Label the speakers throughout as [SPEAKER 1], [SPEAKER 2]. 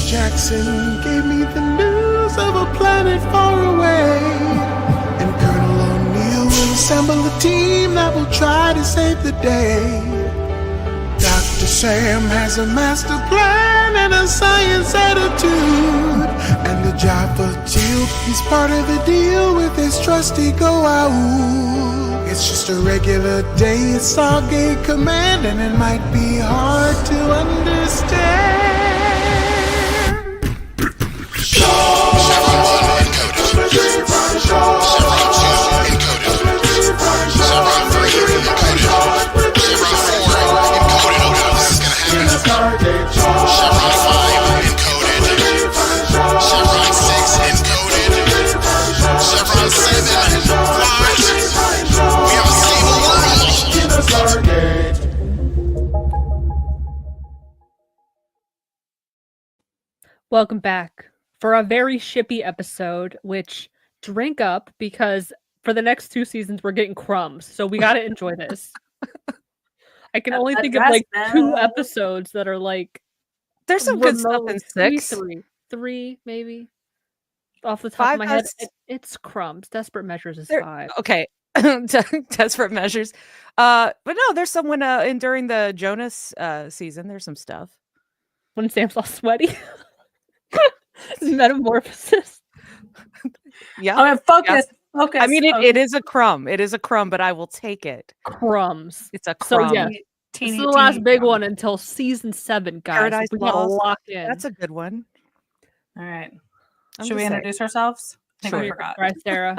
[SPEAKER 1] Jackson gave me the news of a planet far away. And Colonel O'Neill will assemble a team that will try to save the day. Dr. Sam has a master plan and a science attitude. And the job for Teal, he's part of the deal with his trusty go-out. It's just a regular day at Stargate Command, and it might be hard to understand.
[SPEAKER 2] Chevron 1 encoded. Chevron 2 encoded. Chevron 3 encoded. Chevron 4 encoded. Oh no, this is gonna happen. Chevron 5 encoded. Chevron 6 encoded. Chevron 7 flies. We have a stable world.
[SPEAKER 3] Welcome back for a very shippy episode, which drink up because for the next 2 seasons we're getting crumbs, so we got to enjoy this. I can only think of like 2 episodes that are like
[SPEAKER 4] there's some good stuff in 6.
[SPEAKER 3] Three maybe off the top
[SPEAKER 4] 5
[SPEAKER 3] of my head. It's crumbs. Desperate Measures is 5.
[SPEAKER 4] Okay. Desperate Measures. But no, there's someone during the Jonas season. There's some stuff.
[SPEAKER 3] When Sam's all sweaty. Metamorphosis.
[SPEAKER 4] Yeah.
[SPEAKER 5] Oh, focus.
[SPEAKER 4] Yeah.
[SPEAKER 5] Focus.
[SPEAKER 4] I mean, it is a crumb. It is a crumb, but I will take it.
[SPEAKER 3] Crumbs.
[SPEAKER 4] It's a crumb.
[SPEAKER 3] So yeah, this is the last big one until season 7, guys.
[SPEAKER 4] Paradise
[SPEAKER 3] We gotta
[SPEAKER 4] Lost.
[SPEAKER 3] lock in.
[SPEAKER 4] That's a good one.
[SPEAKER 5] All right.
[SPEAKER 4] I'm
[SPEAKER 5] Should we
[SPEAKER 4] just
[SPEAKER 5] introduce ourselves? I think
[SPEAKER 4] Sure.
[SPEAKER 5] we forgot.
[SPEAKER 3] Right, Sarah.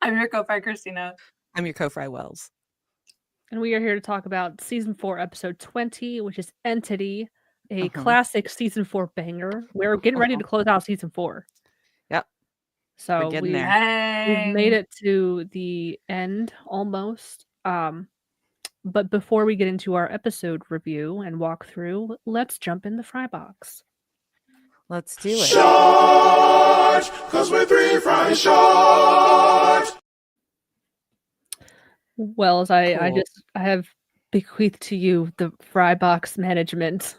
[SPEAKER 5] I'm your co-founder, Christina.
[SPEAKER 4] I'm your co-fry Wells.
[SPEAKER 3] And we are here to talk about season 4, episode 20, which is Entity, a classic season 4 banger. We're getting ready to close out season 4.
[SPEAKER 4] Yep.
[SPEAKER 3] So
[SPEAKER 4] We're getting
[SPEAKER 3] we've
[SPEAKER 4] there.
[SPEAKER 3] made it to the end almost. But before we get into our episode review and walkthrough, let's jump in the fry box.
[SPEAKER 4] Let's do it.
[SPEAKER 1] Short, 'cause we're 3 fries short.
[SPEAKER 3] Well, as I
[SPEAKER 4] Cool.
[SPEAKER 3] have bequeathed to you the fry box management.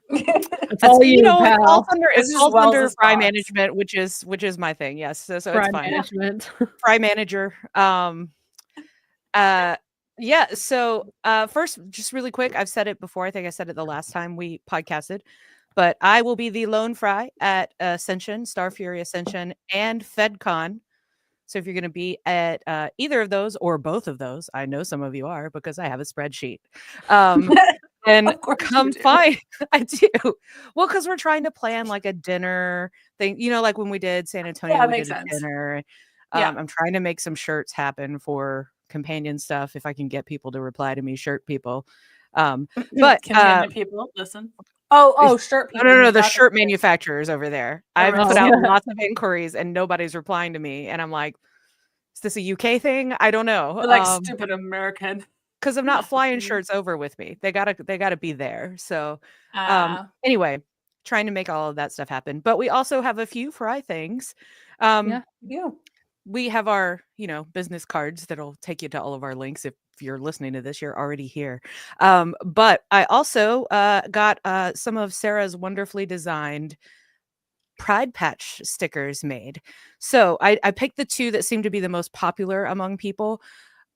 [SPEAKER 3] It's
[SPEAKER 4] That's,
[SPEAKER 3] all you,
[SPEAKER 4] it
[SPEAKER 3] pal.
[SPEAKER 4] falls under,
[SPEAKER 5] This
[SPEAKER 4] it
[SPEAKER 5] is
[SPEAKER 4] falls
[SPEAKER 5] Wells'
[SPEAKER 4] under fry
[SPEAKER 5] box.
[SPEAKER 4] management, which is my thing. Yes, so
[SPEAKER 3] Fry
[SPEAKER 4] it's fine.
[SPEAKER 3] management.
[SPEAKER 4] Fry manager. Yeah. So first, just really quick, I've said it before. I think I said it the last time we podcasted, but I will be the lone fry at Ascension, Star Fury Ascension, and FedCon. So if you're going to be at either of those or both of those, I know some of you are because I have a spreadsheet. And
[SPEAKER 5] Of course
[SPEAKER 4] come
[SPEAKER 5] you do.
[SPEAKER 4] find, I do. Well, because we're trying to plan like a dinner thing, like when we did San Antonio,
[SPEAKER 5] Yeah,
[SPEAKER 4] we
[SPEAKER 5] makes
[SPEAKER 4] did a
[SPEAKER 5] sense.
[SPEAKER 4] dinner.
[SPEAKER 5] Yeah.
[SPEAKER 4] I'm trying to make some shirts happen for companion stuff if I can get people to reply to me, shirt people. But
[SPEAKER 5] Can people listen? Oh, shirt people.
[SPEAKER 4] no, the
[SPEAKER 5] Got it.
[SPEAKER 4] shirt manufacturers over there. I've
[SPEAKER 5] right.
[SPEAKER 4] put out
[SPEAKER 3] Yeah.
[SPEAKER 4] lots of inquiries and nobody's replying to me. And I'm like, is this a UK thing? I don't know.
[SPEAKER 5] We're like stupid American.
[SPEAKER 4] Because I'm not flying shirts over with me. They gotta be there. So anyway, trying to make all of that stuff happen. But we also have a few fry things.
[SPEAKER 3] Yeah.
[SPEAKER 5] You.
[SPEAKER 4] We have our, business cards that'll take you to all of our links. If you're listening to this, you're already here. But I also got some of Sarah's wonderfully designed Pride Patch stickers made. So I picked the 2 that seem to be the most popular among people.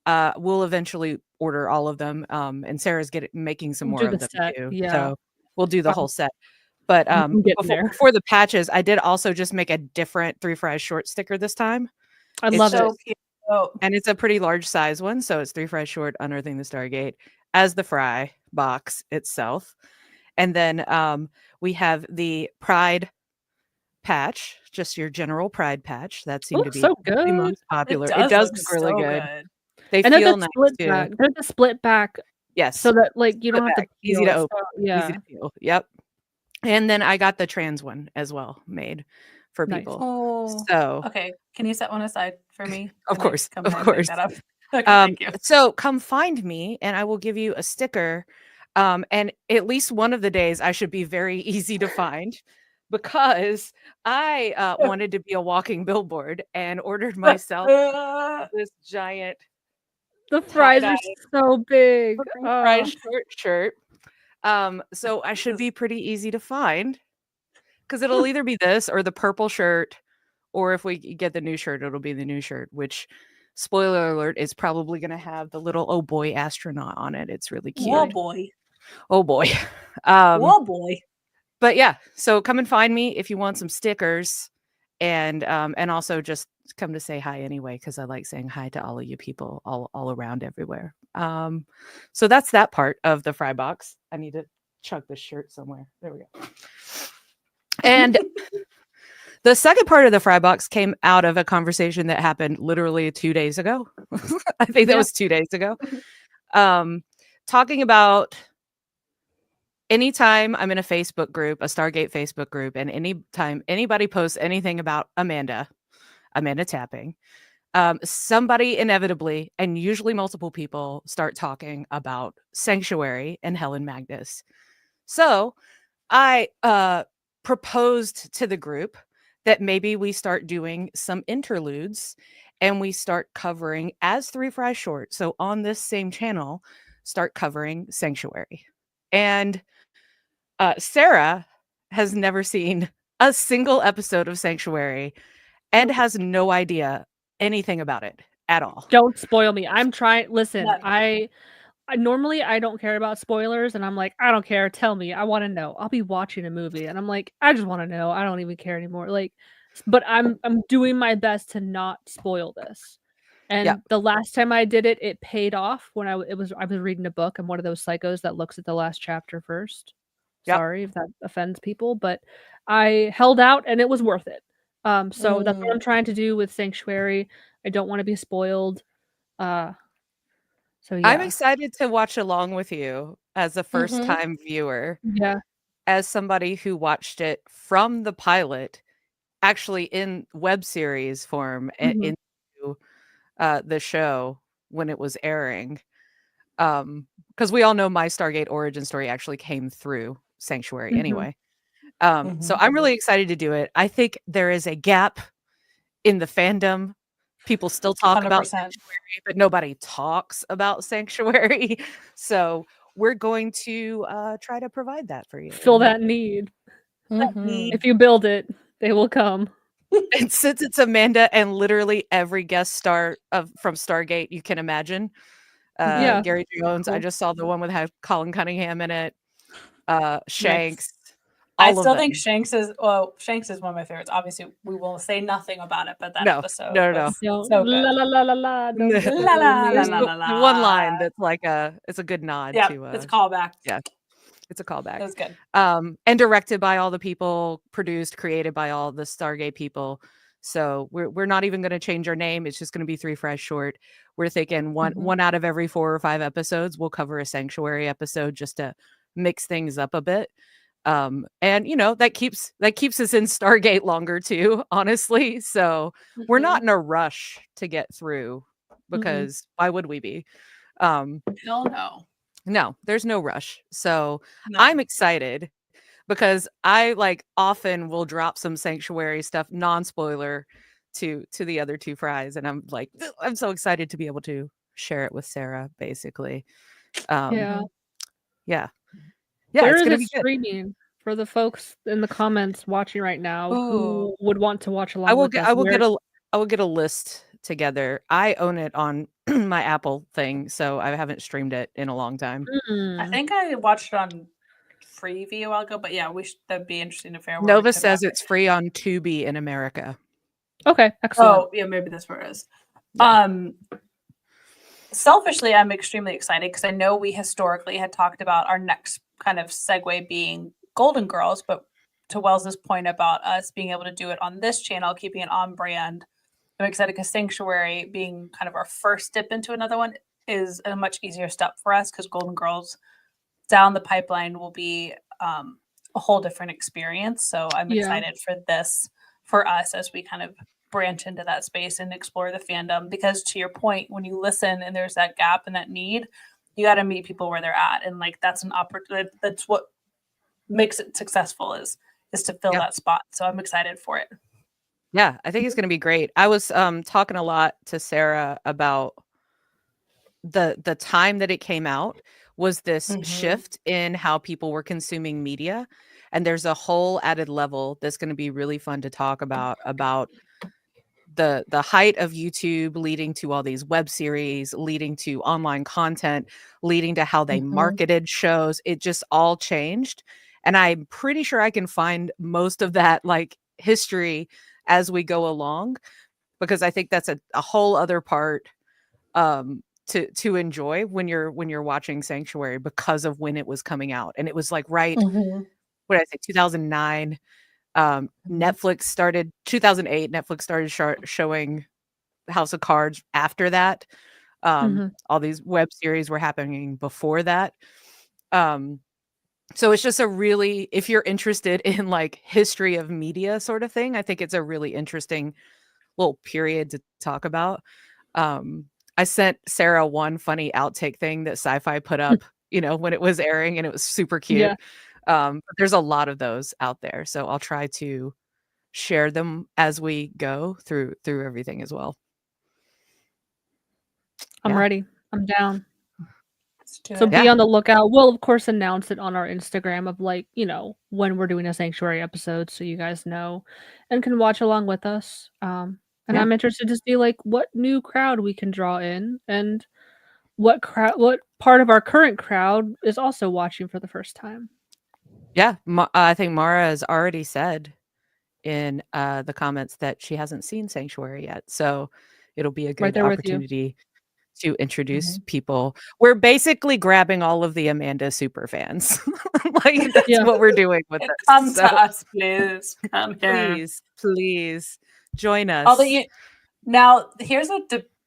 [SPEAKER 4] We'll eventually order all of them. And Sarah's making some
[SPEAKER 3] We'll
[SPEAKER 4] more
[SPEAKER 3] do
[SPEAKER 4] of
[SPEAKER 3] the
[SPEAKER 4] them
[SPEAKER 3] set,
[SPEAKER 4] too.
[SPEAKER 3] yeah.
[SPEAKER 4] So we'll do the whole set. But
[SPEAKER 3] I'm getting there.
[SPEAKER 4] before the patches, I did also just make a different 3 fries short sticker this time.
[SPEAKER 3] I
[SPEAKER 4] It's
[SPEAKER 3] love
[SPEAKER 5] So
[SPEAKER 3] it.
[SPEAKER 5] cute. Oh,
[SPEAKER 4] And it's a pretty large size one. So it's 3 fries short, Unearthing the Stargate as the fry box itself. And then we have the Pride patch, just your general Pride patch. That seemed to
[SPEAKER 3] Looks
[SPEAKER 4] be
[SPEAKER 3] so
[SPEAKER 4] the
[SPEAKER 3] good.
[SPEAKER 4] most popular.
[SPEAKER 5] it
[SPEAKER 4] does
[SPEAKER 5] look
[SPEAKER 4] look really
[SPEAKER 5] so
[SPEAKER 4] good. They
[SPEAKER 3] And then
[SPEAKER 4] feel
[SPEAKER 3] the
[SPEAKER 4] nice
[SPEAKER 3] split
[SPEAKER 4] too.
[SPEAKER 3] back. They're the split back
[SPEAKER 4] Yes.
[SPEAKER 3] so that like you don't
[SPEAKER 4] Split
[SPEAKER 3] have to
[SPEAKER 4] back. Easy
[SPEAKER 3] peel
[SPEAKER 4] to
[SPEAKER 3] it,
[SPEAKER 4] open.
[SPEAKER 3] so- yeah.
[SPEAKER 4] Easy to peel. Yep. And then I got the trans one as well made for
[SPEAKER 3] Nice.
[SPEAKER 4] people.
[SPEAKER 5] Oh.
[SPEAKER 4] So
[SPEAKER 5] Okay. Can you set one aside for me?
[SPEAKER 4] Of
[SPEAKER 5] Can I
[SPEAKER 4] course,
[SPEAKER 5] come
[SPEAKER 4] of
[SPEAKER 5] by and pick
[SPEAKER 4] course.
[SPEAKER 5] that up? Okay, thank you.
[SPEAKER 4] So come find me and I will give you a sticker. And at least one of the days I should be very easy to find because I wanted to be a walking billboard and ordered myself this giant
[SPEAKER 3] The fries are
[SPEAKER 4] tie-dye
[SPEAKER 3] so big.
[SPEAKER 4] fried short shirt. So I should be pretty easy to find. because it'll either be this or the purple shirt, or if we get the new shirt, it'll be the new shirt, which, spoiler alert, is probably going to have the little oh boy astronaut on it. It's really cute.
[SPEAKER 5] Whoa boy.
[SPEAKER 4] Oh boy.
[SPEAKER 5] Whoa boy.
[SPEAKER 4] But yeah, so come and find me if you want some stickers, and also just come to say hi anyway, because I like saying hi to all of you people all around everywhere. So that's that part of the fry box. I need to chuck this shirt somewhere. There we go. And the second part of the fry box came out of a conversation that happened literally 2 days ago. I think that was 2 days ago. Talking about anytime I'm in a Facebook group, a Stargate Facebook group, and anytime anybody posts anything about Amanda Tapping, somebody inevitably, and usually multiple people, start talking about Sanctuary and Helen Magnus. So I proposed to the group that maybe we start doing some interludes and we start covering as Three Fry Short. So on this same channel, start covering Sanctuary. And Sarah has never seen a single episode of Sanctuary and has no idea anything about it at all.
[SPEAKER 3] Don't spoil me. I'm trying. Listen,
[SPEAKER 5] No.
[SPEAKER 3] I normally I don't care about spoilers, and I'm like, I don't care. Tell me. I want to know. I'll be watching a movie, and I'm like, I just want to know. I don't even care anymore. Like, but I'm doing my best to not spoil this. And
[SPEAKER 4] Yep.
[SPEAKER 3] the last time I did it, it paid off when I was reading a book. I'm one of those psychos that looks at the last chapter first.
[SPEAKER 4] Yep.
[SPEAKER 3] Sorry if that offends people, but I held out and it was worth it. So that's what I'm trying to do with Sanctuary. I don't want to be spoiled. So yeah.
[SPEAKER 4] I'm excited to watch along with you as a first time viewer,
[SPEAKER 3] Yeah.
[SPEAKER 4] as somebody who watched it from the pilot, actually in web series form, into the show when it was airing. Because we all know my Stargate origin story actually came through Sanctuary anyway. So I'm really excited to do it. I think there is a gap in the fandom. People still talk about
[SPEAKER 5] 100%.
[SPEAKER 4] Sanctuary, but nobody talks about Sanctuary. So we're going to try to provide that for you.
[SPEAKER 3] Fill that need.
[SPEAKER 5] Mhm.
[SPEAKER 3] If you build it, they will come.
[SPEAKER 4] And since it's Amanda and literally every guest star from Stargate you can imagine,
[SPEAKER 3] Yeah.
[SPEAKER 4] Gary Jones, I
[SPEAKER 3] Cool.
[SPEAKER 4] just saw the one with had Colin Cunningham in it, Shanks.
[SPEAKER 5] I
[SPEAKER 4] all of
[SPEAKER 5] still think
[SPEAKER 4] them.
[SPEAKER 5] Shanks is one of my favorites. Obviously, we will say nothing about it, but that
[SPEAKER 4] No,
[SPEAKER 5] episode
[SPEAKER 4] no.
[SPEAKER 5] was
[SPEAKER 3] Don't
[SPEAKER 5] so
[SPEAKER 3] la
[SPEAKER 5] good.
[SPEAKER 3] la la la la. Don't
[SPEAKER 4] La,
[SPEAKER 3] spoil
[SPEAKER 5] la, la,
[SPEAKER 3] me.
[SPEAKER 4] There's
[SPEAKER 5] la, la,
[SPEAKER 4] the one line
[SPEAKER 5] la.
[SPEAKER 4] that's like it's a good nod
[SPEAKER 5] Yeah,
[SPEAKER 4] to
[SPEAKER 5] it's a callback.
[SPEAKER 4] yeah, it's a callback.
[SPEAKER 5] It was good.
[SPEAKER 4] And directed by all the people, produced, created by all the Stargate people. So we're not even going to change our name. It's just going to be Three Fry Short. We're thinking one out of every 4 or 5 episodes, we'll cover a Sanctuary episode just to mix things up a bit. And that keeps us in Stargate longer too, honestly. So we're not in a rush to get through, because why would we be?
[SPEAKER 5] Hell no.
[SPEAKER 4] No, there's no rush. So
[SPEAKER 5] No.
[SPEAKER 4] I'm excited because I often will drop some Sanctuary stuff, non-spoiler, to the other 2 fries, and I'm like, I'm so excited to be able to share it with Sarah, basically.
[SPEAKER 3] Yeah.
[SPEAKER 4] Yeah,
[SPEAKER 3] Where
[SPEAKER 4] it's
[SPEAKER 3] is
[SPEAKER 4] gonna
[SPEAKER 3] it
[SPEAKER 4] be good.
[SPEAKER 3] streaming for the folks in the comments watching right now who would want to watch along
[SPEAKER 4] I will
[SPEAKER 3] with
[SPEAKER 4] get
[SPEAKER 3] us?
[SPEAKER 4] I will get a list together. I own it on my Apple thing, so I haven't streamed it in a long time.
[SPEAKER 5] I think I watched it on Freeview a while ago, but yeah, that'd be interesting to figure out where we
[SPEAKER 4] Nova
[SPEAKER 5] could
[SPEAKER 4] says
[SPEAKER 5] watch
[SPEAKER 4] it's
[SPEAKER 5] it.
[SPEAKER 4] free on Tubi in America.
[SPEAKER 3] Okay, excellent.
[SPEAKER 5] Oh, yeah, maybe that's where it is. Selfishly, I'm extremely excited because I know we historically had talked about our next kind of segue being Golden Girls, but to Wells's point about us being able to do it on this channel, keeping it on brand, I'm excited because Sanctuary being kind of our first dip into another one is a much easier step for us because Golden Girls down the pipeline will be a whole different experience. So I'm excited for this for us as we kind of branch into that space and explore the fandom, because to your point, when you listen and there's that gap and that need, you got to meet people where they're at, and that's an opportunity. That's what makes it successful is to fill that spot. So I'm excited for it.
[SPEAKER 4] Yeah, I think it's going to be great. I was talking a lot to Sarah about the time that it came out. was this
[SPEAKER 5] Mhm.
[SPEAKER 4] shift in how people were consuming media. And there's a whole added level that's going to be really fun to talk about the height of YouTube leading to all these web series, leading to online content, leading to how they
[SPEAKER 5] Mhm.
[SPEAKER 4] marketed shows. It just all changed. And I'm pretty sure I can find most of that like history as we go along, because I think that's a whole other part to enjoy when you're watching Sanctuary, because of when it was coming out. And it was like
[SPEAKER 5] Mhm.
[SPEAKER 4] what did I say, 2009.
[SPEAKER 5] Mhm.
[SPEAKER 4] Netflix started 2008. Netflix started showing House of Cards after that.
[SPEAKER 3] Mhm.
[SPEAKER 4] All these web series were happening before that. Um, so it's just a really, if you're interested in like history of media sort of thing, I think it's a really interesting little period to talk about. I sent Sarah one funny outtake thing that Sci-Fi put up, when it was airing, and it was super cute.
[SPEAKER 3] Yeah,
[SPEAKER 4] But there's a lot of those out there, so I'll try to share them as we go through everything as well.
[SPEAKER 3] I'm
[SPEAKER 4] Yeah.
[SPEAKER 3] ready. I'm down.
[SPEAKER 5] Let's do
[SPEAKER 3] So
[SPEAKER 5] it.
[SPEAKER 3] be
[SPEAKER 4] Yeah.
[SPEAKER 3] on the lookout. We'll of course announce it on our Instagram of like, when we're doing a Sanctuary episode so you guys know and can watch along with us. And
[SPEAKER 4] Yeah.
[SPEAKER 3] I'm interested to see like what new crowd we can draw in and what part of our current crowd is also watching for the first time.
[SPEAKER 4] Yeah. I think Mara has already said in the comments that she hasn't seen Sanctuary yet, so it'll be a
[SPEAKER 3] Right
[SPEAKER 4] good
[SPEAKER 3] there with you.
[SPEAKER 4] opportunity to introduce
[SPEAKER 5] Mhm.
[SPEAKER 4] people. We're basically grabbing all of the Amanda super fans. Like, that's
[SPEAKER 3] Yeah.
[SPEAKER 4] what we're doing with this.
[SPEAKER 5] Come to
[SPEAKER 4] So
[SPEAKER 5] us, please. Come here.
[SPEAKER 4] please join
[SPEAKER 5] Although
[SPEAKER 4] us.
[SPEAKER 5] now here's a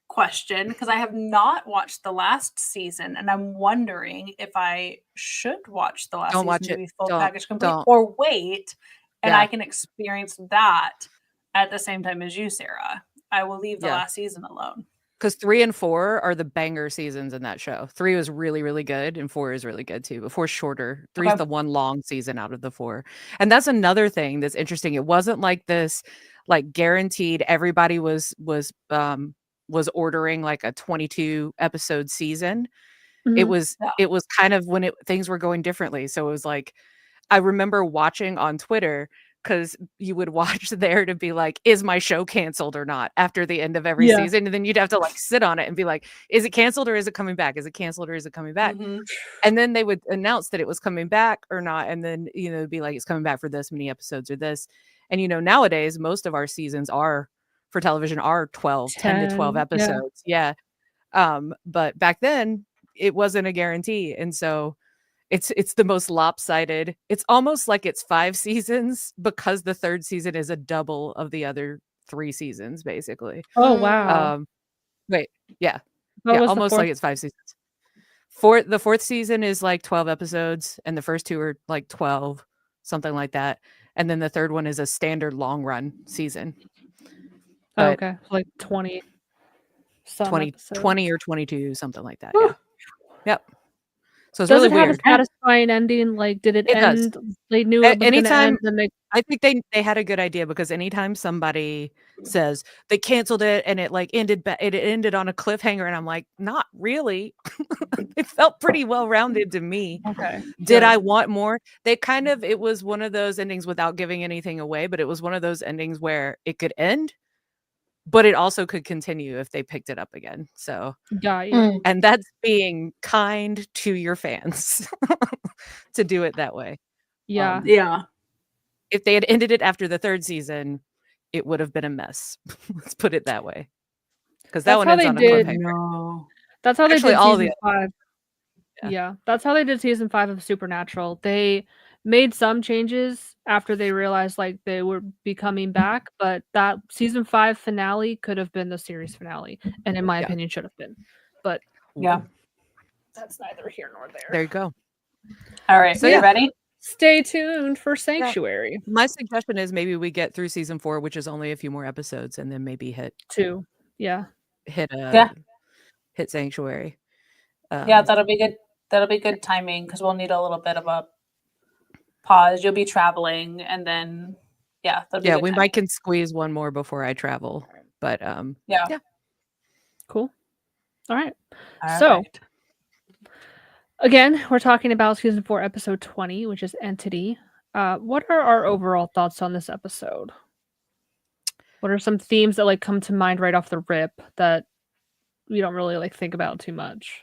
[SPEAKER 5] question, because I have not watched the last season, and I'm wondering if I should watch the last
[SPEAKER 4] Don't
[SPEAKER 5] season
[SPEAKER 4] watch
[SPEAKER 5] to
[SPEAKER 4] it.
[SPEAKER 5] be full
[SPEAKER 4] Don't.
[SPEAKER 5] package complete,
[SPEAKER 4] Don't.
[SPEAKER 5] or wait and
[SPEAKER 4] Yeah.
[SPEAKER 5] I can experience that at the same time as you, Sarah. I will leave the
[SPEAKER 4] Yeah.
[SPEAKER 5] last season alone.
[SPEAKER 4] Because 3 and 4 are the banger seasons in that show. 3 was really, really good, and 4 is really good too. But 4 is shorter. 3 is
[SPEAKER 5] Okay.
[SPEAKER 4] the one long season out of the 4. And that's another thing that's interesting. It wasn't like this, like guaranteed everybody was ordering like a 22 episode season. It
[SPEAKER 3] Mhm.
[SPEAKER 4] was
[SPEAKER 5] Yeah.
[SPEAKER 4] it was kind of when things were going differently. So it was like, I remember watching on Twitter, because you would watch there to be like, is my show canceled or not after the end of every
[SPEAKER 3] Yeah.
[SPEAKER 4] season? And then you'd have to like sit on it and be like, is it canceled or is it coming back? Is it canceled or is it coming back?
[SPEAKER 5] Mhm.
[SPEAKER 4] And then they would announce that it was coming back or not. And then, it'd be like, it's coming back for this many episodes or this. And, nowadays, most of our seasons for television are 10 to 12
[SPEAKER 3] 10. Yeah.
[SPEAKER 4] episodes. Yeah. But back then it wasn't a guarantee. And so it's the most lopsided. It's almost like it's 5 seasons, because the 3rd season is a double of the other 3 seasons, basically.
[SPEAKER 3] Oh, wow.
[SPEAKER 4] Um, wait, yeah,
[SPEAKER 3] What was the
[SPEAKER 4] almost like
[SPEAKER 3] 4th?
[SPEAKER 4] it's 5 seasons. The 4th season is like 12 episodes, and the first 2 are like 12, something like that. And then the 3rd one is a standard long run season.
[SPEAKER 3] Oh,
[SPEAKER 4] But
[SPEAKER 3] okay. Like 20 some
[SPEAKER 4] 20
[SPEAKER 3] episodes.
[SPEAKER 4] or 22, something like that.
[SPEAKER 3] Whew.
[SPEAKER 4] Yeah. Yep. So it's
[SPEAKER 3] Does
[SPEAKER 4] really
[SPEAKER 3] it have a
[SPEAKER 4] weird.
[SPEAKER 3] satisfying ending? Like, did it
[SPEAKER 4] It does.
[SPEAKER 3] end they knew it was gonna
[SPEAKER 4] Anytime
[SPEAKER 3] end and they
[SPEAKER 4] I think they had a good idea, because anytime somebody says they canceled it and it like it ended on a cliffhanger, and I'm like, not really. It felt pretty well rounded to me.
[SPEAKER 3] Okay.
[SPEAKER 4] Did
[SPEAKER 3] Good.
[SPEAKER 4] I want more? It was one of those endings, without giving anything away, but it was one of those endings where it could end, but it also could continue if they picked it up again. So,
[SPEAKER 3] Got you.
[SPEAKER 5] Mm.
[SPEAKER 4] and that's being kind to your fans to do it that way.
[SPEAKER 3] Yeah.
[SPEAKER 5] Yeah.
[SPEAKER 4] If they had ended it after the 3rd season, it would have been a mess. Let's put it that way. Because that
[SPEAKER 3] That's
[SPEAKER 4] one
[SPEAKER 3] how
[SPEAKER 4] ends
[SPEAKER 3] they
[SPEAKER 4] on a
[SPEAKER 5] Oh
[SPEAKER 3] did
[SPEAKER 4] cliffhanger.
[SPEAKER 5] no.
[SPEAKER 3] that's how they
[SPEAKER 4] Actually,
[SPEAKER 3] did
[SPEAKER 4] all of
[SPEAKER 3] season
[SPEAKER 4] the
[SPEAKER 3] 5.
[SPEAKER 4] Yeah.
[SPEAKER 3] Yeah. That's how they did season 5 of Supernatural. They made some changes after they realized, like, they were becoming back, but that season 5 finale could have been the series finale, and in my
[SPEAKER 4] Yeah.
[SPEAKER 3] opinion, should have been. But
[SPEAKER 5] Yeah.
[SPEAKER 3] that's neither here nor there.
[SPEAKER 4] There you go.
[SPEAKER 5] All right.
[SPEAKER 4] So,
[SPEAKER 5] You
[SPEAKER 4] yeah.
[SPEAKER 5] ready?
[SPEAKER 3] Stay tuned for Sanctuary
[SPEAKER 4] My suggestion is maybe we get through season 4, which is only a few more episodes, and then maybe hit
[SPEAKER 3] 2. Yeah.
[SPEAKER 5] Yeah.
[SPEAKER 4] Sanctuary.
[SPEAKER 5] Yeah, that'll be good. That'll be good timing, because we'll need a little bit of a pause. You'll be traveling, and then that'll be
[SPEAKER 4] Yeah,
[SPEAKER 5] good
[SPEAKER 4] we
[SPEAKER 5] timing.
[SPEAKER 4] might can squeeze one more before I travel. But
[SPEAKER 5] Yeah.
[SPEAKER 4] yeah.
[SPEAKER 3] Cool. All right. So,
[SPEAKER 5] Perfect.
[SPEAKER 3] Again, we're talking about season 4, episode 20, which is Entity. What are our overall thoughts on this episode? What are some themes that like come to mind right off the rip that we don't really like think about too much?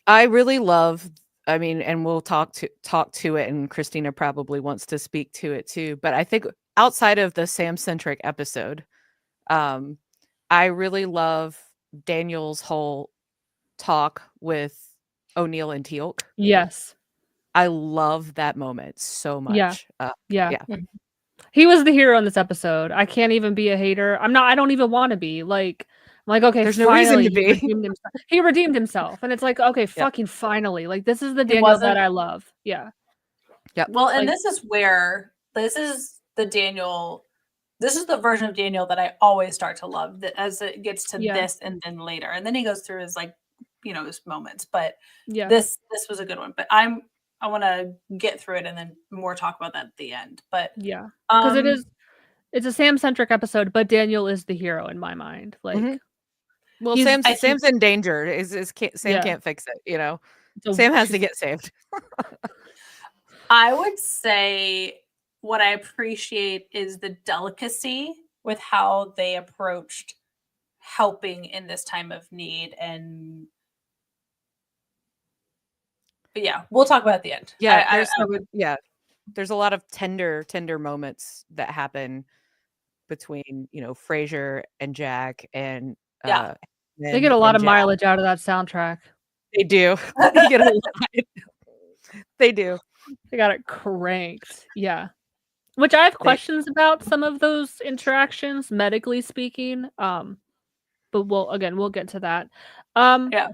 [SPEAKER 4] I really love, I mean, and we'll talk to it, and Christina probably wants to speak to it too. But I think outside of the Sam centric episode, I really love Daniel's whole talk with O'Neill and Teal'c.
[SPEAKER 3] Yes.
[SPEAKER 4] I love that moment so
[SPEAKER 3] Yeah.
[SPEAKER 4] much.
[SPEAKER 3] Yeah.
[SPEAKER 4] Yeah.
[SPEAKER 3] He was the hero in this episode. I can't even be a hater. I don't even want to be. Like, I'm like, okay,
[SPEAKER 4] There's no reason
[SPEAKER 3] finally
[SPEAKER 4] to
[SPEAKER 3] he
[SPEAKER 4] be.
[SPEAKER 3] redeemed himself. He redeemed himself. And it's like, okay, fucking finally. Like, this is the
[SPEAKER 5] It
[SPEAKER 3] Daniel that
[SPEAKER 5] wasn't-
[SPEAKER 3] I love. Yeah.
[SPEAKER 5] Well, and
[SPEAKER 3] Like-
[SPEAKER 5] this is where this is the Daniel. This is the version of Daniel that I always start to love. That as it gets to
[SPEAKER 3] Yeah.
[SPEAKER 5] this and then later, and then he goes through his like, his moments. But
[SPEAKER 3] Yeah.
[SPEAKER 5] this was a good one. But I want to get through it and then more talk about that at the end. But
[SPEAKER 3] Yeah. Because it's a Sam centric episode, but Daniel is the hero in my mind. Like,
[SPEAKER 4] Mhm. Well,
[SPEAKER 3] He's-
[SPEAKER 4] Sam's
[SPEAKER 5] I think-
[SPEAKER 4] Sam's in danger. Sam
[SPEAKER 3] Yeah.
[SPEAKER 4] can't fix it.
[SPEAKER 3] so
[SPEAKER 4] Sam has to
[SPEAKER 3] she's-
[SPEAKER 4] get saved.
[SPEAKER 5] I would say what I appreciate is the delicacy with how they approached helping in this time of need. But yeah, we'll talk about it at the end.
[SPEAKER 4] Yeah,
[SPEAKER 5] I
[SPEAKER 4] there's
[SPEAKER 5] would.
[SPEAKER 4] there's a lot of tender moments that happen between Frasier and Jack and
[SPEAKER 5] Yeah.
[SPEAKER 3] They get a lot
[SPEAKER 4] and
[SPEAKER 3] of
[SPEAKER 4] Jack.
[SPEAKER 3] mileage out of that soundtrack.
[SPEAKER 4] They do. They get a lot. They do.
[SPEAKER 3] They got it cranked. Yeah. Which I have questions about some of those interactions, medically speaking. But we'll get to that.
[SPEAKER 5] Yeah.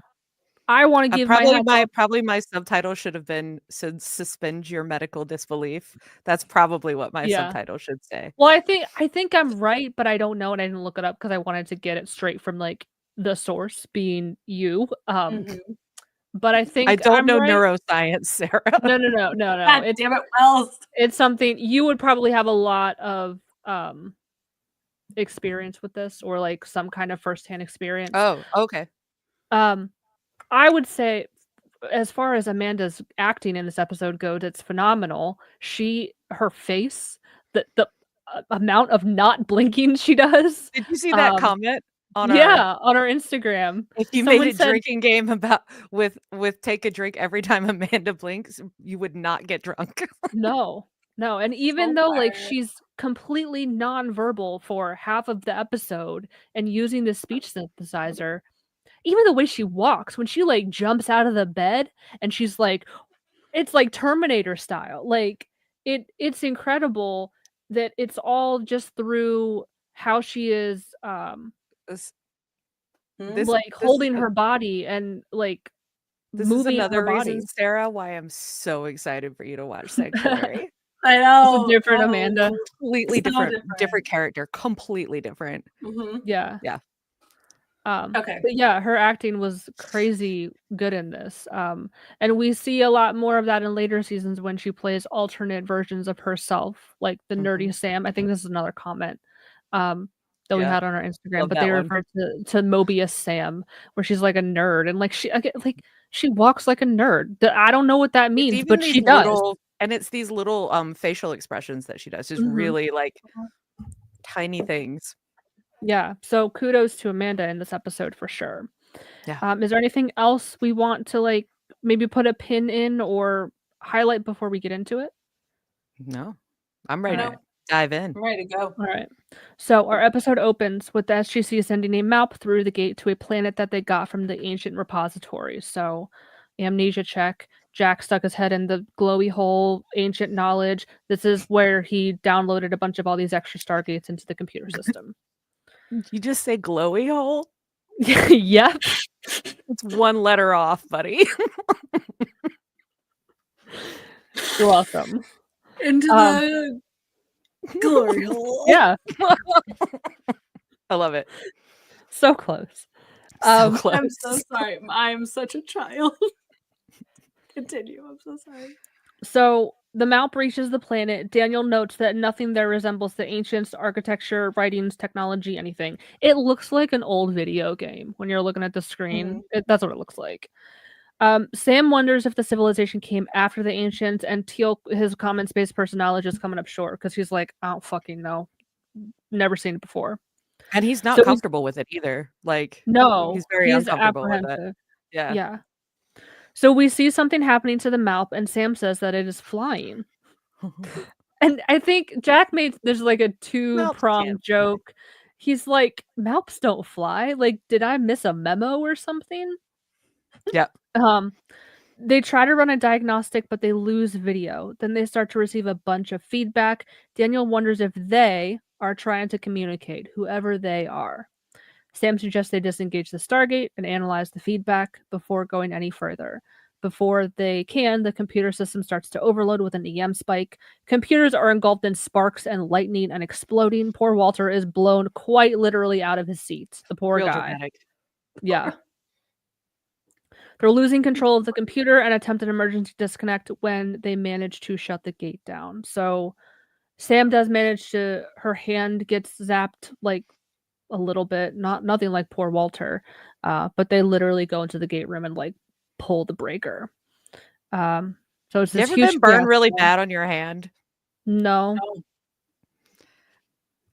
[SPEAKER 3] I want to give
[SPEAKER 4] Probably my subtitle should have been suspend your medical disbelief. That's probably what my
[SPEAKER 3] Yeah.
[SPEAKER 4] subtitle should say.
[SPEAKER 3] Well, I think I'm right, but I don't know, and I didn't look it up because I wanted to get it straight from like the source being you.
[SPEAKER 5] Mhm.
[SPEAKER 3] But I think
[SPEAKER 4] I don't
[SPEAKER 3] I'm
[SPEAKER 4] know
[SPEAKER 3] right.
[SPEAKER 4] neuroscience, Sarah.
[SPEAKER 3] No.
[SPEAKER 5] God
[SPEAKER 3] It's
[SPEAKER 5] damn it, Wells.
[SPEAKER 3] it's something you would probably have a lot of experience with this, or like some kind of firsthand experience.
[SPEAKER 4] Oh, okay.
[SPEAKER 3] I would say, as far as Amanda's acting in this episode goes, it's phenomenal. Her face, the amount of not blinking she does.
[SPEAKER 4] Did you see that comment on our
[SPEAKER 3] on our Instagram?
[SPEAKER 4] if you
[SPEAKER 3] Someone
[SPEAKER 4] made a
[SPEAKER 3] said-
[SPEAKER 4] drinking game about with take a drink every time Amanda blinks, you would not get drunk.
[SPEAKER 3] No, and even
[SPEAKER 5] So
[SPEAKER 3] though like
[SPEAKER 5] quiet.
[SPEAKER 3] she's completely nonverbal for half of the episode and using the speech synthesizer, even the way she walks when she like jumps out of the bed and she's like, it's like Terminator style. Like it's incredible that it's all just through how she is
[SPEAKER 4] This-
[SPEAKER 5] Hmm?
[SPEAKER 4] this-
[SPEAKER 3] like
[SPEAKER 4] this
[SPEAKER 3] holding
[SPEAKER 4] is-
[SPEAKER 3] her body and like
[SPEAKER 4] This is
[SPEAKER 3] moving
[SPEAKER 4] another
[SPEAKER 3] her body.
[SPEAKER 4] reason, Sarah, why I'm so excited for you to watch Sanctuary.
[SPEAKER 5] I know.
[SPEAKER 3] It's a different Amanda.
[SPEAKER 4] Completely
[SPEAKER 5] So
[SPEAKER 4] different
[SPEAKER 5] different.
[SPEAKER 4] character, completely different.
[SPEAKER 5] Mhm.
[SPEAKER 3] Yeah.
[SPEAKER 4] Yeah.
[SPEAKER 5] Okay.
[SPEAKER 3] But yeah, her acting was crazy good in this. And we see a lot more of that in later seasons when she plays alternate versions of herself, like the nerdy Sam. I think this is another comment that we
[SPEAKER 4] Yeah.
[SPEAKER 3] had on our Instagram,
[SPEAKER 4] Love
[SPEAKER 3] but
[SPEAKER 4] that
[SPEAKER 3] they
[SPEAKER 4] one.
[SPEAKER 3] refer to Mobius Sam, where she's like a nerd and like she walks like a nerd. I don't know what that
[SPEAKER 4] It's
[SPEAKER 3] means,
[SPEAKER 4] even
[SPEAKER 3] but
[SPEAKER 4] these
[SPEAKER 3] she does.
[SPEAKER 4] and it's these little facial expressions that she does, just
[SPEAKER 3] Mhm.
[SPEAKER 4] really like tiny things.
[SPEAKER 3] Yeah. So kudos to Amanda in this episode for sure.
[SPEAKER 4] Yeah.
[SPEAKER 3] Is there anything else we want to like maybe put a pin in or highlight before we get into it?
[SPEAKER 4] No, I'm ready
[SPEAKER 5] No.
[SPEAKER 4] to dive in.
[SPEAKER 5] I'm ready to go.
[SPEAKER 3] All right. So our episode opens with the SGC sending a map through the gate to a planet that they got from the ancient repository. So amnesia check. Jack stuck his head in the glowy hole, ancient knowledge. This is where he downloaded a bunch of all these extra Stargates into the computer system.
[SPEAKER 4] You just say glowy hole?
[SPEAKER 3] Yep.
[SPEAKER 4] It's one letter off, buddy.
[SPEAKER 3] You're welcome.
[SPEAKER 5] Into
[SPEAKER 3] Um,
[SPEAKER 5] the glory hole.
[SPEAKER 3] Yeah.
[SPEAKER 4] I love it.
[SPEAKER 3] So close.
[SPEAKER 4] So
[SPEAKER 3] Um,
[SPEAKER 4] close.
[SPEAKER 5] I'm so sorry. I'm such a child. Continue. I'm so sorry.
[SPEAKER 3] So the map reaches the planet. Daniel notes that nothing there resembles the ancients, architecture, writings, technology, anything. It looks like an old video game when you're looking at the screen. That's what it looks like. Sam wonders if the civilization came after the ancients, and Teal, his common-space personality, is coming up short because he's like, I don't fucking know. Never seen it before.
[SPEAKER 4] And he's not
[SPEAKER 3] So
[SPEAKER 4] comfortable with it either. Like,
[SPEAKER 3] no,
[SPEAKER 4] he's very
[SPEAKER 3] he's
[SPEAKER 4] uncomfortable with it.
[SPEAKER 3] apprehensive.
[SPEAKER 4] Yeah.
[SPEAKER 3] Yeah. So we see something happening to the Malp, and Sam says that it is flying. And I think Jack made there's like a
[SPEAKER 4] Malps
[SPEAKER 3] two-pronged
[SPEAKER 4] can't
[SPEAKER 3] joke. He's like, Malps don't fly. Like, did I miss a memo or something?
[SPEAKER 4] Yep.
[SPEAKER 3] They try to run a diagnostic, but they lose video. Then they start to receive a bunch of feedback. Daniel wonders if they are trying to communicate, whoever they are. Sam suggests they disengage the Stargate and analyze the feedback before going any further. Before they can, the computer system starts to overload with an EM spike. Computers are engulfed in sparks and lightning and exploding. Poor Walter is blown quite literally out of his seat. The poor
[SPEAKER 4] Real
[SPEAKER 3] guy.
[SPEAKER 4] dramatic.
[SPEAKER 3] Yeah. They're losing control of the computer and attempt an emergency disconnect when they manage to shut the gate down. So Sam does manage to, her hand gets zapped like a little bit, nothing like poor Walter, but they literally go into the gate room and like pull the breaker. So it's
[SPEAKER 4] You
[SPEAKER 3] this
[SPEAKER 4] ever
[SPEAKER 3] huge
[SPEAKER 4] been burned really
[SPEAKER 3] fiasco.
[SPEAKER 4] bad on your hand?
[SPEAKER 3] No.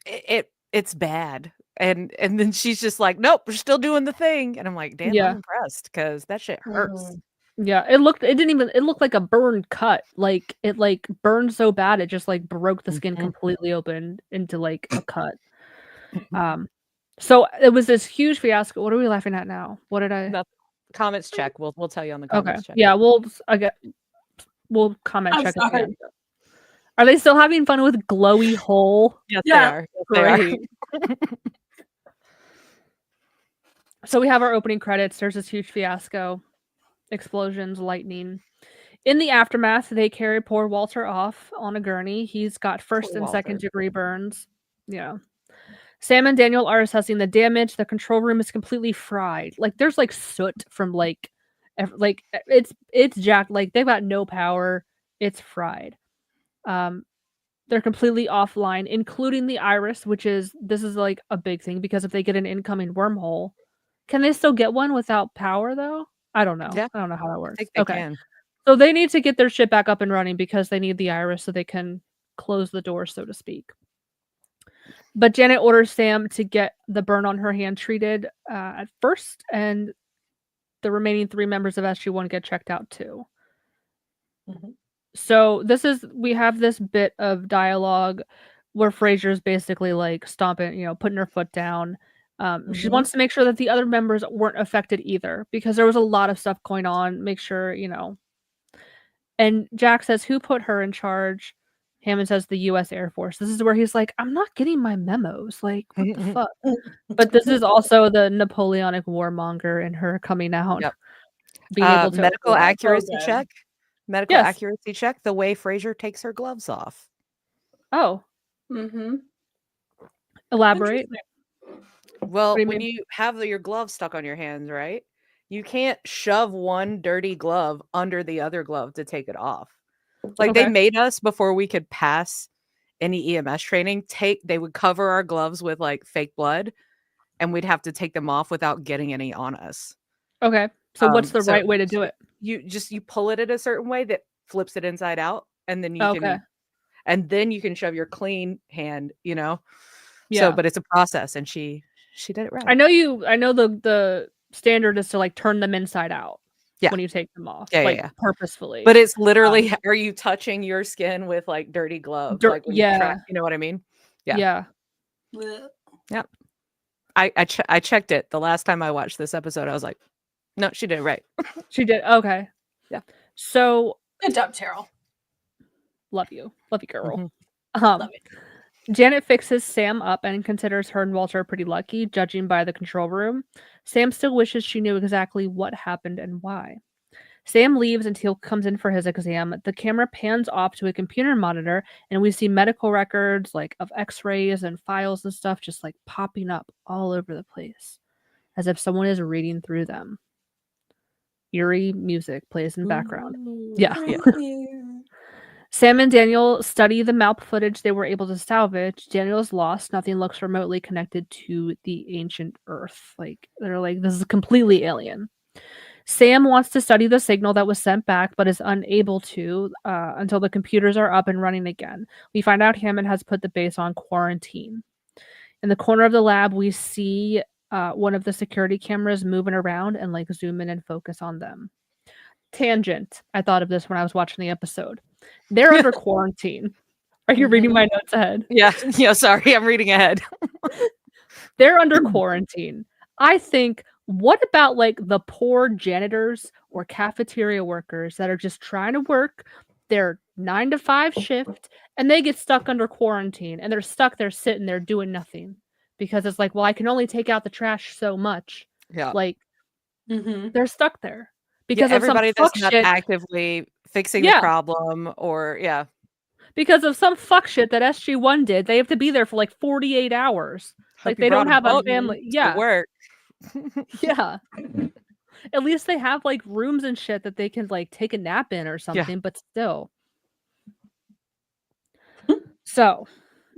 [SPEAKER 4] It's bad. And then she's just like, nope, we're still doing the thing. And I'm like, damn,
[SPEAKER 3] Yeah.
[SPEAKER 4] I'm impressed because that shit hurts.
[SPEAKER 3] Yeah, it looked like a burned cut. Like it like burned so bad it just like broke the skin
[SPEAKER 4] Mhm.
[SPEAKER 3] completely open into like a cut. So it was this huge fiasco. What are we laughing at now? What did I
[SPEAKER 4] Nothing. Comments check. We'll tell you on the
[SPEAKER 3] Okay.
[SPEAKER 4] comments check.
[SPEAKER 3] Yeah, we'll comment
[SPEAKER 5] I'm
[SPEAKER 3] check at the
[SPEAKER 5] sorry.
[SPEAKER 3] end. Are they still having fun with glowy hole?
[SPEAKER 4] Yes,
[SPEAKER 5] Yeah.
[SPEAKER 4] they are. Yes, they are.
[SPEAKER 3] Great. So we have our opening credits. There's this huge fiasco. Explosions, lightning. In the aftermath, they carry poor Walter off on a gurney. He's got first
[SPEAKER 4] Poor
[SPEAKER 3] and second
[SPEAKER 4] Walter.
[SPEAKER 3] degree burns. Yeah. Sam and Daniel are assessing the damage. The control room is completely fried. Like there's like soot from like it's jacked. Like they've got no power. It's fried. They're completely offline, including the iris, this is like a big thing because if they get an incoming wormhole, can they still get one without power though? I don't know.
[SPEAKER 4] Yeah.
[SPEAKER 3] I don't know how that
[SPEAKER 4] I
[SPEAKER 3] works.
[SPEAKER 4] think they
[SPEAKER 3] Okay.
[SPEAKER 4] can.
[SPEAKER 3] So they need to get their shit back up and running because they need the iris so they can close the door, so to speak. But Janet orders Sam to get the burn on her hand treated at first, and the remaining 3 members of SG-1 get checked out too. So we have this bit of dialogue where Frasier's basically like stomping, putting her foot down. She wants to make sure that the other members weren't affected either because there was a lot of stuff going on. Make sure, And Jack says, who put her in charge? Hammond says, the U.S. Air Force. This is where he's like, I'm not getting my memos. Like, what the fuck? But this is also the Napoleonic warmonger in her coming out.
[SPEAKER 4] Yep.
[SPEAKER 3] Being able to
[SPEAKER 4] medical accuracy
[SPEAKER 5] good.
[SPEAKER 4] check. Medical
[SPEAKER 3] Yes.
[SPEAKER 4] accuracy check. The way Frasier takes her gloves off.
[SPEAKER 3] Oh,
[SPEAKER 5] Mm-hmm.
[SPEAKER 3] elaborate.
[SPEAKER 4] Well,
[SPEAKER 3] What do you
[SPEAKER 4] when
[SPEAKER 3] mean?
[SPEAKER 4] you have your glove stuck on your hands, right? You can't shove one dirty glove under the other glove to take it off. Like they
[SPEAKER 3] Okay.
[SPEAKER 4] made us before we could pass any EMS training. They would cover our gloves with like fake blood, and we'd have to take them off without getting any on us.
[SPEAKER 3] Okay. So what's the
[SPEAKER 4] So
[SPEAKER 3] right way to do it?
[SPEAKER 4] You pull it in a certain way that flips it inside out, and then
[SPEAKER 3] Okay.
[SPEAKER 4] you can shove your clean hand,
[SPEAKER 3] Yeah.
[SPEAKER 4] So, but it's a process, and she did it right.
[SPEAKER 3] I know the standard is to like turn them inside out.
[SPEAKER 4] Yeah.
[SPEAKER 3] When you take them off.
[SPEAKER 4] Yeah,
[SPEAKER 3] like
[SPEAKER 4] yeah.
[SPEAKER 3] purposefully.
[SPEAKER 4] But it's literally, are you touching your skin with like dirty gloves? Like when you
[SPEAKER 3] yeah.
[SPEAKER 4] you know what I mean? Yeah.
[SPEAKER 3] Yeah.
[SPEAKER 4] Yep. I checked it the last time I watched this episode. I was like, no, she did it right.
[SPEAKER 3] She did. Okay.
[SPEAKER 4] Yeah.
[SPEAKER 5] So good job, Terrell.
[SPEAKER 3] Love you, girl.
[SPEAKER 4] Mhm.
[SPEAKER 5] Love it.
[SPEAKER 3] Janet fixes Sam up and considers her and Walter pretty lucky, judging by the control room. Sam still wishes she knew exactly what happened and why. Sam leaves and Teal comes in for his exam. The camera pans off to a computer monitor, and we see medical records like of x-rays and files and stuff just like popping up all over the place, as if someone is reading through them. Eerie music plays in the background. Yeah. Sam and Daniel study the Malp footage they were able to salvage. Daniel's lost. Nothing looks remotely connected to the ancient Earth. Like, they're like, this is completely alien. Sam wants to study the signal that was sent back, but is unable to until the computers are up and running again. We find out Hammond has put the base on quarantine. In the corner of the lab, we see one of the security cameras moving around and like zoom in and focus on them. Tangent. I thought of this when I was watching the episode. They're under quarantine. Are you reading my notes ahead?
[SPEAKER 4] Yeah. Yeah. Sorry. I'm reading ahead.
[SPEAKER 3] They're under quarantine. I think, what about like the poor janitors or cafeteria workers that are just trying to work their 9 to 5 shift and they get stuck under quarantine and they're stuck there sitting there doing nothing because it's like, well, I can only take out the trash so much.
[SPEAKER 4] Yeah.
[SPEAKER 3] Like
[SPEAKER 5] Mm-hmm.
[SPEAKER 3] they're stuck there
[SPEAKER 4] Yeah,
[SPEAKER 3] because of some
[SPEAKER 4] everybody
[SPEAKER 3] fuck
[SPEAKER 4] that's not
[SPEAKER 3] shit.
[SPEAKER 4] actively fixing the
[SPEAKER 3] Yeah.
[SPEAKER 4] problem or
[SPEAKER 3] Because of some fuck shit that SG1 did, they have to be there for like 48 hours.
[SPEAKER 4] Hope
[SPEAKER 3] Like
[SPEAKER 4] you
[SPEAKER 3] they don't
[SPEAKER 4] brought a
[SPEAKER 3] have a
[SPEAKER 4] boat
[SPEAKER 3] family.
[SPEAKER 4] to
[SPEAKER 3] Yeah.
[SPEAKER 4] work.
[SPEAKER 3] Yeah. At least they have like rooms and shit that they can like take a nap in or something, but still. So,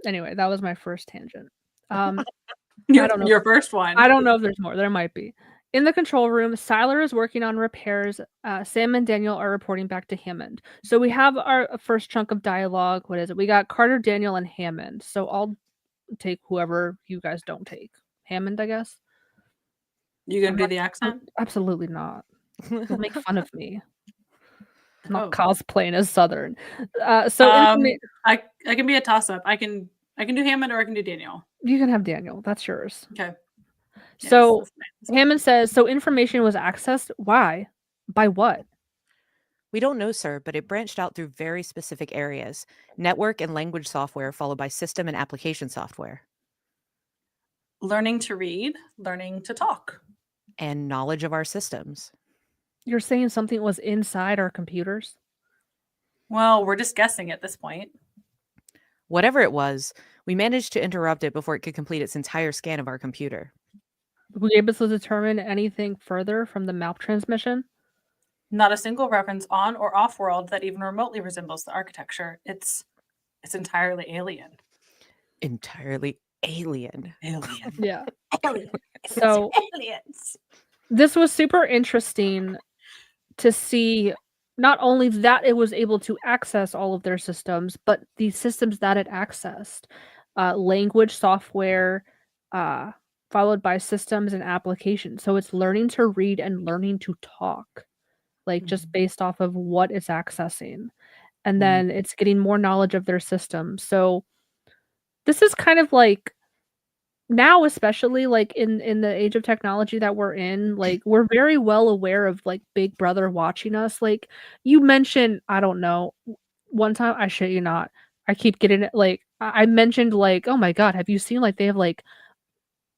[SPEAKER 3] anyway, that was my first tangent. I don't know.
[SPEAKER 5] Your first one.
[SPEAKER 3] I don't know if there's more. There might be. In the control room, Siler is working on repairs. Sam and Daniel are reporting back to Hammond. So we have our first chunk of dialogue. What is it? We got Carter, Daniel, and Hammond. So I'll take whoever you guys don't take. Hammond, I guess.
[SPEAKER 5] You gonna do the accent?
[SPEAKER 3] Absolutely not. You'll make fun of me. I'm not
[SPEAKER 5] Oh.
[SPEAKER 3] cosplaying as Southern.
[SPEAKER 5] I can be a toss up. I can do Hammond or I can do Daniel.
[SPEAKER 3] You can have Daniel. That's yours.
[SPEAKER 5] Okay. Yes,
[SPEAKER 3] So
[SPEAKER 5] that's fine.
[SPEAKER 3] Hammond says, so information was accessed. Why? By what?
[SPEAKER 4] We don't know, sir, but it branched out through very specific areas. Network and language software, followed by system and application software.
[SPEAKER 5] Learning to read, learning to talk.
[SPEAKER 4] And knowledge of our systems.
[SPEAKER 3] You're saying something was inside our computers?
[SPEAKER 5] Well, we're just guessing at this point.
[SPEAKER 4] Whatever it was, we managed to interrupt it before it could complete its entire scan of our computer.
[SPEAKER 3] Were you able to determine anything further from the map transmission?
[SPEAKER 5] Not a single reference on or off world that even remotely resembles the architecture. It's entirely alien.
[SPEAKER 4] Entirely alien.
[SPEAKER 5] Alien.
[SPEAKER 3] Yeah.
[SPEAKER 5] Alien.
[SPEAKER 3] So
[SPEAKER 5] aliens.
[SPEAKER 3] this was super interesting to see not only that it was able to access all of their systems, but the systems that it accessed. Language, software, followed by systems and applications. So it's learning to read and learning to talk, like just based off of what it's accessing. And then it's getting more knowledge of their system. So this is kind of like now, especially like in the age of technology that we're in, like we're very well aware of like Big Brother watching us. Like you mentioned, I don't know, one time, I shit you not, I keep getting it, like I mentioned like, oh my god, have you seen like they have like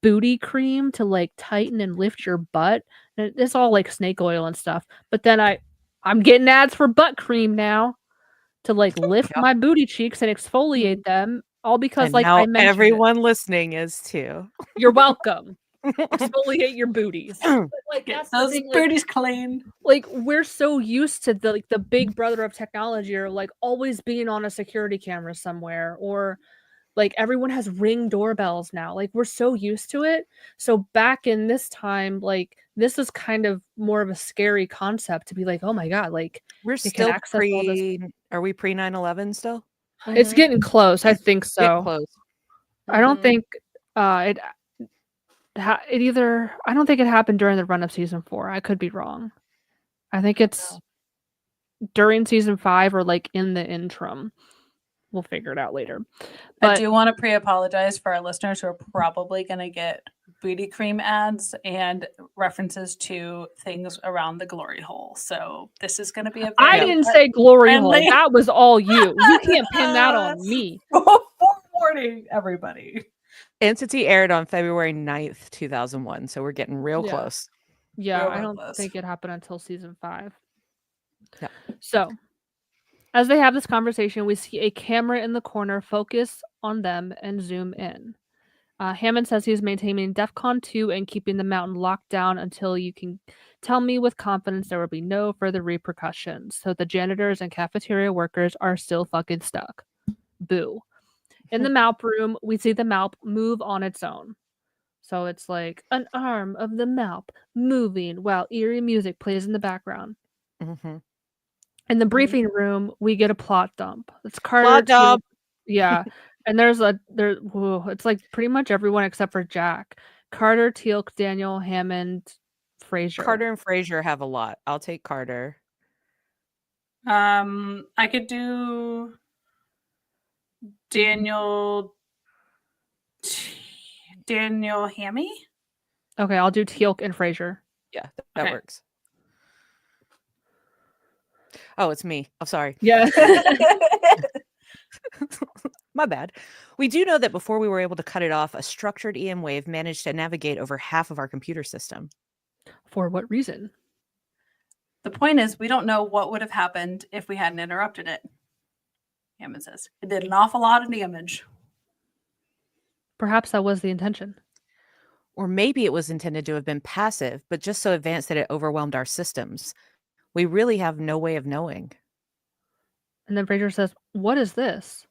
[SPEAKER 3] booty cream to like tighten and lift your butt? And it's all like snake oil and stuff. But then I'm getting ads for butt cream now to like lift my booty cheeks and exfoliate them. All because
[SPEAKER 4] And
[SPEAKER 3] like
[SPEAKER 4] now
[SPEAKER 3] I mentioned it.
[SPEAKER 4] everyone listening is too.
[SPEAKER 3] You're welcome. Exfoliate your booties. But, like
[SPEAKER 5] Get
[SPEAKER 3] that's the
[SPEAKER 5] those
[SPEAKER 3] thing, like,
[SPEAKER 5] booties clean.
[SPEAKER 3] like we're so used to the like the Big Brother of technology, or like always being on a security camera somewhere, or like everyone has Ring doorbells now. Like we're so used to it. So back in this time, like this is kind of more of a scary concept to be like, oh my god, like
[SPEAKER 4] We're
[SPEAKER 3] they can
[SPEAKER 4] still
[SPEAKER 3] access all this.
[SPEAKER 4] are we pre 9/11 still?
[SPEAKER 3] It's getting close. I think
[SPEAKER 4] Get
[SPEAKER 3] so.
[SPEAKER 4] close.
[SPEAKER 3] I don't think it either. I don't think it happened during the run of season 4. I could be wrong. I think it's during season 5 or like in the interim. We'll figure it out later.
[SPEAKER 5] I
[SPEAKER 3] But
[SPEAKER 5] do want to pre-apologize for our listeners who are probably going to get booty cream ads and references to things around the glory hole. So this is going to be a
[SPEAKER 3] I
[SPEAKER 5] very
[SPEAKER 3] didn't say glory hole.
[SPEAKER 5] friendly-
[SPEAKER 3] That was all you. You can't pin that on me.
[SPEAKER 5] forewarning everybody.
[SPEAKER 4] Entity aired on February 9th, 2001. So we're getting real
[SPEAKER 3] Yeah.
[SPEAKER 4] close.
[SPEAKER 3] Yeah,
[SPEAKER 5] Real
[SPEAKER 3] I don't
[SPEAKER 5] close.
[SPEAKER 3] think it happened until season 5.
[SPEAKER 4] Yeah.
[SPEAKER 3] So, as they have this conversation, we see a camera in the corner focus on them and zoom in. Hammond says he's maintaining DEFCON 2 and keeping the mountain locked down until you can tell me with confidence there will be no further repercussions. So the janitors and cafeteria workers are still fucking stuck. Boo. In the Malp room, we see the Malp move on its own. So it's like an arm of the map moving while eerie music plays in the background.
[SPEAKER 4] Mm-hmm.
[SPEAKER 3] In the briefing room, we get a plot dump. It's Carter.
[SPEAKER 4] Plot dump.
[SPEAKER 3] Yeah, and it's like pretty much everyone except for Jack. Carter, Teal'c, Daniel, Hammond, Fraser.
[SPEAKER 4] Carter and Fraser have a lot. I'll take Carter.
[SPEAKER 5] I could do Daniel Hammy.
[SPEAKER 3] Okay, I'll do Teal'c and Fraser.
[SPEAKER 4] Yeah, that
[SPEAKER 5] Okay.
[SPEAKER 4] works. Oh, it's me. Oh, sorry.
[SPEAKER 3] Yeah.
[SPEAKER 4] My bad. We do know that before we were able to cut it off, a structured EM wave managed to navigate over half of our computer system.
[SPEAKER 3] For what reason?
[SPEAKER 5] The point is, we don't know what would have happened if we hadn't interrupted it. Hammond says it did an awful lot of damage.
[SPEAKER 3] Perhaps that was the intention.
[SPEAKER 4] Or maybe it was intended to have been passive, but just so advanced that it overwhelmed our systems. We really have no way of knowing.
[SPEAKER 3] And then Fraser says, "What is this?"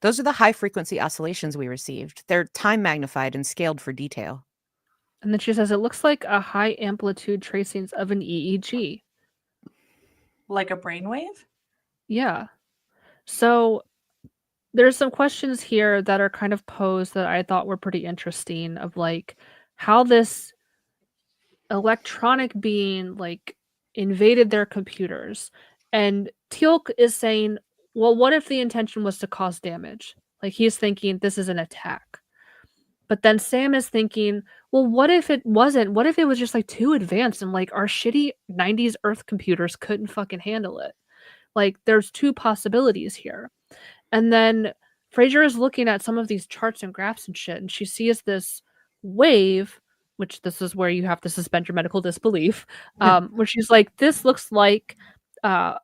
[SPEAKER 4] Those are the high-frequency oscillations we received. They're time magnified and scaled for detail.
[SPEAKER 3] And then she says, "It looks like a high amplitude tracings of an EEG."
[SPEAKER 5] Like a brainwave?
[SPEAKER 3] Yeah. So there's some questions here that are kind of posed that I thought were pretty interesting of like how this electronic being like invaded their computers. And Teal'c is saying, well, what if the intention was to cause damage? Like he's thinking this is an attack. But then Sam is thinking, well, what if it wasn't? What if it was just like too advanced and like our shitty 90s Earth computers couldn't fucking handle it? Like there's two possibilities here. And then Fraser is looking at some of these charts and graphs and shit, and she sees this wave, which this is where you have to suspend your medical disbelief, where she's like, this looks like the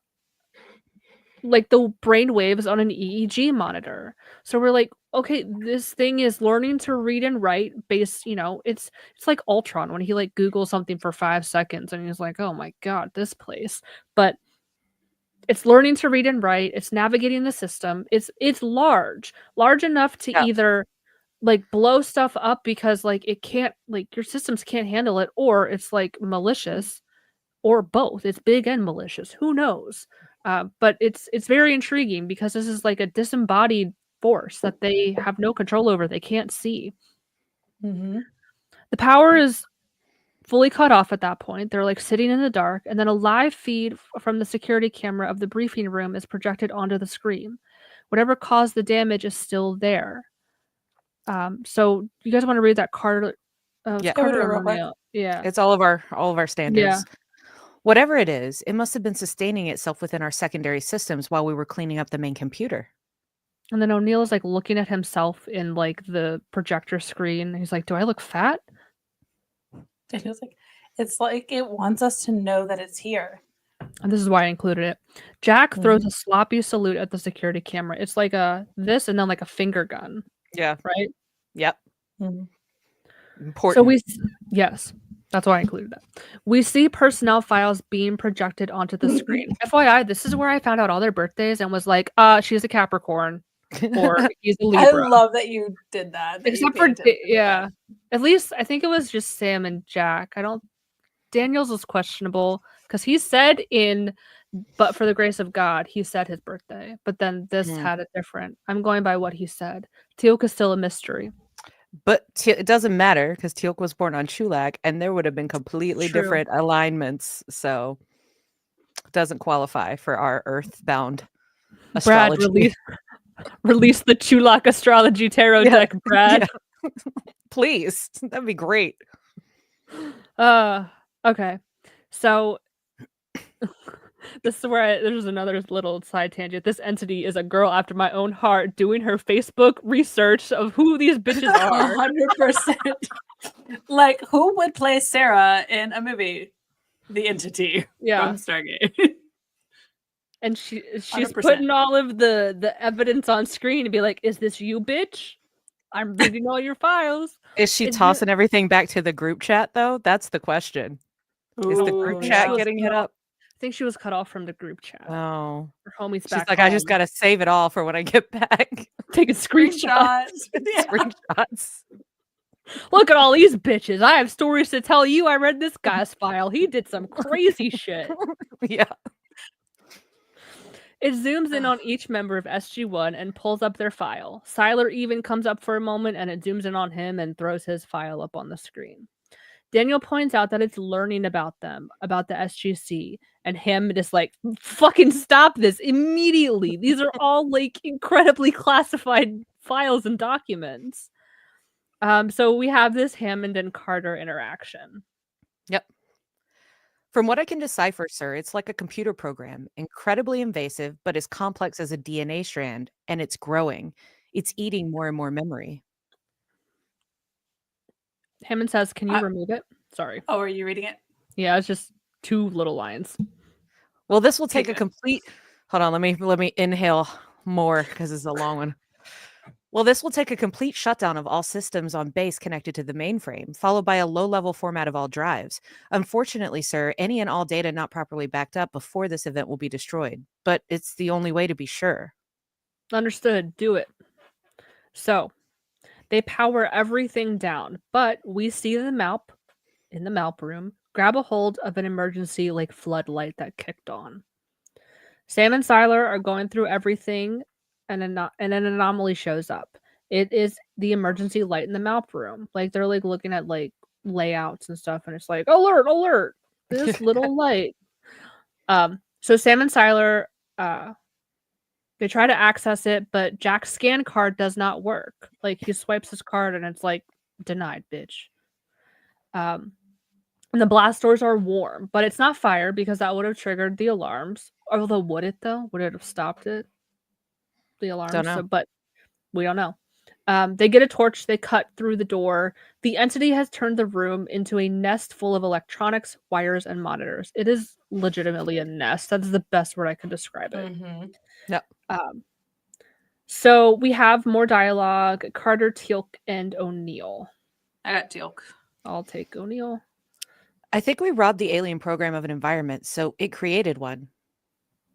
[SPEAKER 3] brain waves on an EEG monitor. So we're like, okay, this thing is learning to read and write based, it's like Ultron when he like Googles something for 5 seconds and he's like, oh my God, this place. But it's learning to read and write. It's navigating the system. It's large enough to either like blow stuff up because like it can't, like your systems can't handle it, or it's like malicious, or both. It's big and malicious. Who knows? But it's very intriguing because this is like a disembodied force that they have no control over. They can't see.
[SPEAKER 5] Mm-hmm.
[SPEAKER 3] The power is fully cut off at that point. They're like sitting in the dark, and then a live feed from the security camera of the briefing room is projected onto the screen. Whatever caused the damage is still there. So you guys want to read that Carter?
[SPEAKER 4] Yeah.
[SPEAKER 3] Carter
[SPEAKER 5] Real
[SPEAKER 3] and
[SPEAKER 5] quick.
[SPEAKER 3] Romeo. Yeah.
[SPEAKER 4] It's all of our standards.
[SPEAKER 3] Yeah.
[SPEAKER 4] Whatever it is, it must have been sustaining itself within our secondary systems while we were cleaning up the main computer.
[SPEAKER 3] And then O'Neill is like looking at himself in like the projector screen. He's like, "Do I look fat?"
[SPEAKER 5] Daniel's like, it's like it wants us to know that it's here.
[SPEAKER 3] And this is why I included it. Jack throws a sloppy salute at the security camera. It's like this and then like a finger gun,
[SPEAKER 4] Yeah.
[SPEAKER 3] right?
[SPEAKER 4] Yep.
[SPEAKER 5] Mm-hmm.
[SPEAKER 4] Important.
[SPEAKER 3] So yes, that's why I included that. We see personnel files being projected onto the screen. FYI, this is where I found out all their birthdays and was like, she's a Capricorn or he's a Libra.
[SPEAKER 5] I love that you did that.
[SPEAKER 3] Except for yeah. At least I think it was just Sam and Jack. Daniel's was questionable because he said but for the grace of God, he said his birthday. But then this had it different. I'm going by what he said. Teal'c is still a mystery.
[SPEAKER 4] But it doesn't matter because Teal'c was born on Chulak and there would have been completely
[SPEAKER 3] True.
[SPEAKER 4] different alignments. So it doesn't qualify for our earthbound astrology.
[SPEAKER 3] Brad, release the Chulak astrology tarot deck, Brad.
[SPEAKER 4] Yeah. Please. That'd be great.
[SPEAKER 3] Okay. So this is where there's another little side tangent. This entity is a girl after my own heart doing her Facebook research of who these bitches are.
[SPEAKER 5] 100%. Like, who would play Sarah in a movie? The entity
[SPEAKER 3] Yeah.
[SPEAKER 5] from Stargate.
[SPEAKER 3] And she's
[SPEAKER 5] 100%.
[SPEAKER 3] putting all of the evidence on screen and be like, is this you, bitch? I'm reading all your files.
[SPEAKER 4] Is she tossing everything back to the group chat, though? That's the question. Is the group chat getting hit up?
[SPEAKER 3] I think she was cut off from the group chat.
[SPEAKER 4] Oh.
[SPEAKER 3] Her homies
[SPEAKER 4] She's
[SPEAKER 3] back
[SPEAKER 4] like,
[SPEAKER 3] home.
[SPEAKER 4] I just got to save it all for when I get back.
[SPEAKER 3] Take a screenshot.
[SPEAKER 5] Yeah.
[SPEAKER 4] Screenshots.
[SPEAKER 3] Look at all these bitches. I have stories to tell you. I read this guy's file. He did some crazy shit.
[SPEAKER 4] Yeah.
[SPEAKER 3] It zooms in on each member of SG1 and pulls up their file. Siler even comes up for a moment and it zooms in on him and throws his file up on the screen. Daniel points out that it's learning about them, about the SGC, and him just like, fucking stop this immediately. These are all like incredibly classified files and documents. So we have this Hammond and Carter interaction.
[SPEAKER 4] Yep. From what I can decipher, sir, it's like a computer program, incredibly invasive, but as complex as a DNA strand, and it's growing. It's eating more and more memory.
[SPEAKER 3] Hammond says, "Can you
[SPEAKER 5] I-
[SPEAKER 3] remove it?" Sorry.
[SPEAKER 5] Oh, are you reading it?
[SPEAKER 3] Yeah, it's just 2 little lines.
[SPEAKER 4] Well, this will take a
[SPEAKER 5] good.
[SPEAKER 4] complete. Hold on, let me inhale more because it's a long one. Well, this will take a complete shutdown of all systems on base connected to the mainframe, followed by a low-level format of all drives. Unfortunately, sir, any and all data not properly backed up before this event will be destroyed. But it's the only way to be sure.
[SPEAKER 3] Understood. Do it. So they power everything down, but we see the Malp in the Malp room grab a hold of an emergency like floodlight that kicked on. Sam and Siler are going through everything, and an anomaly shows up. It is the emergency light in the Malp room. Like they're like looking at like layouts and stuff, and it's like alert, alert! This little light. So Sam and Siler, they try to access it, but Jack's scan card does not work. Like he swipes his card, and it's like denied, bitch. And the blast doors are warm, but it's not fire because that would have triggered the alarms. Although, would it though? Would it have stopped it? The alarms.
[SPEAKER 4] Don't know.
[SPEAKER 3] So, but we don't know. They get a torch. They cut through the door. The entity has turned the room into a nest full of electronics, wires, and monitors. It is legitimately a nest. That's the best word I could describe it.
[SPEAKER 5] Mm-hmm.
[SPEAKER 4] Yep.
[SPEAKER 3] So we have more dialogue. Carter, Teal'c, and O'Neill.
[SPEAKER 5] I got Teal'c.
[SPEAKER 3] I'll take O'Neill.
[SPEAKER 4] I think we robbed the alien program of an environment, so it created one.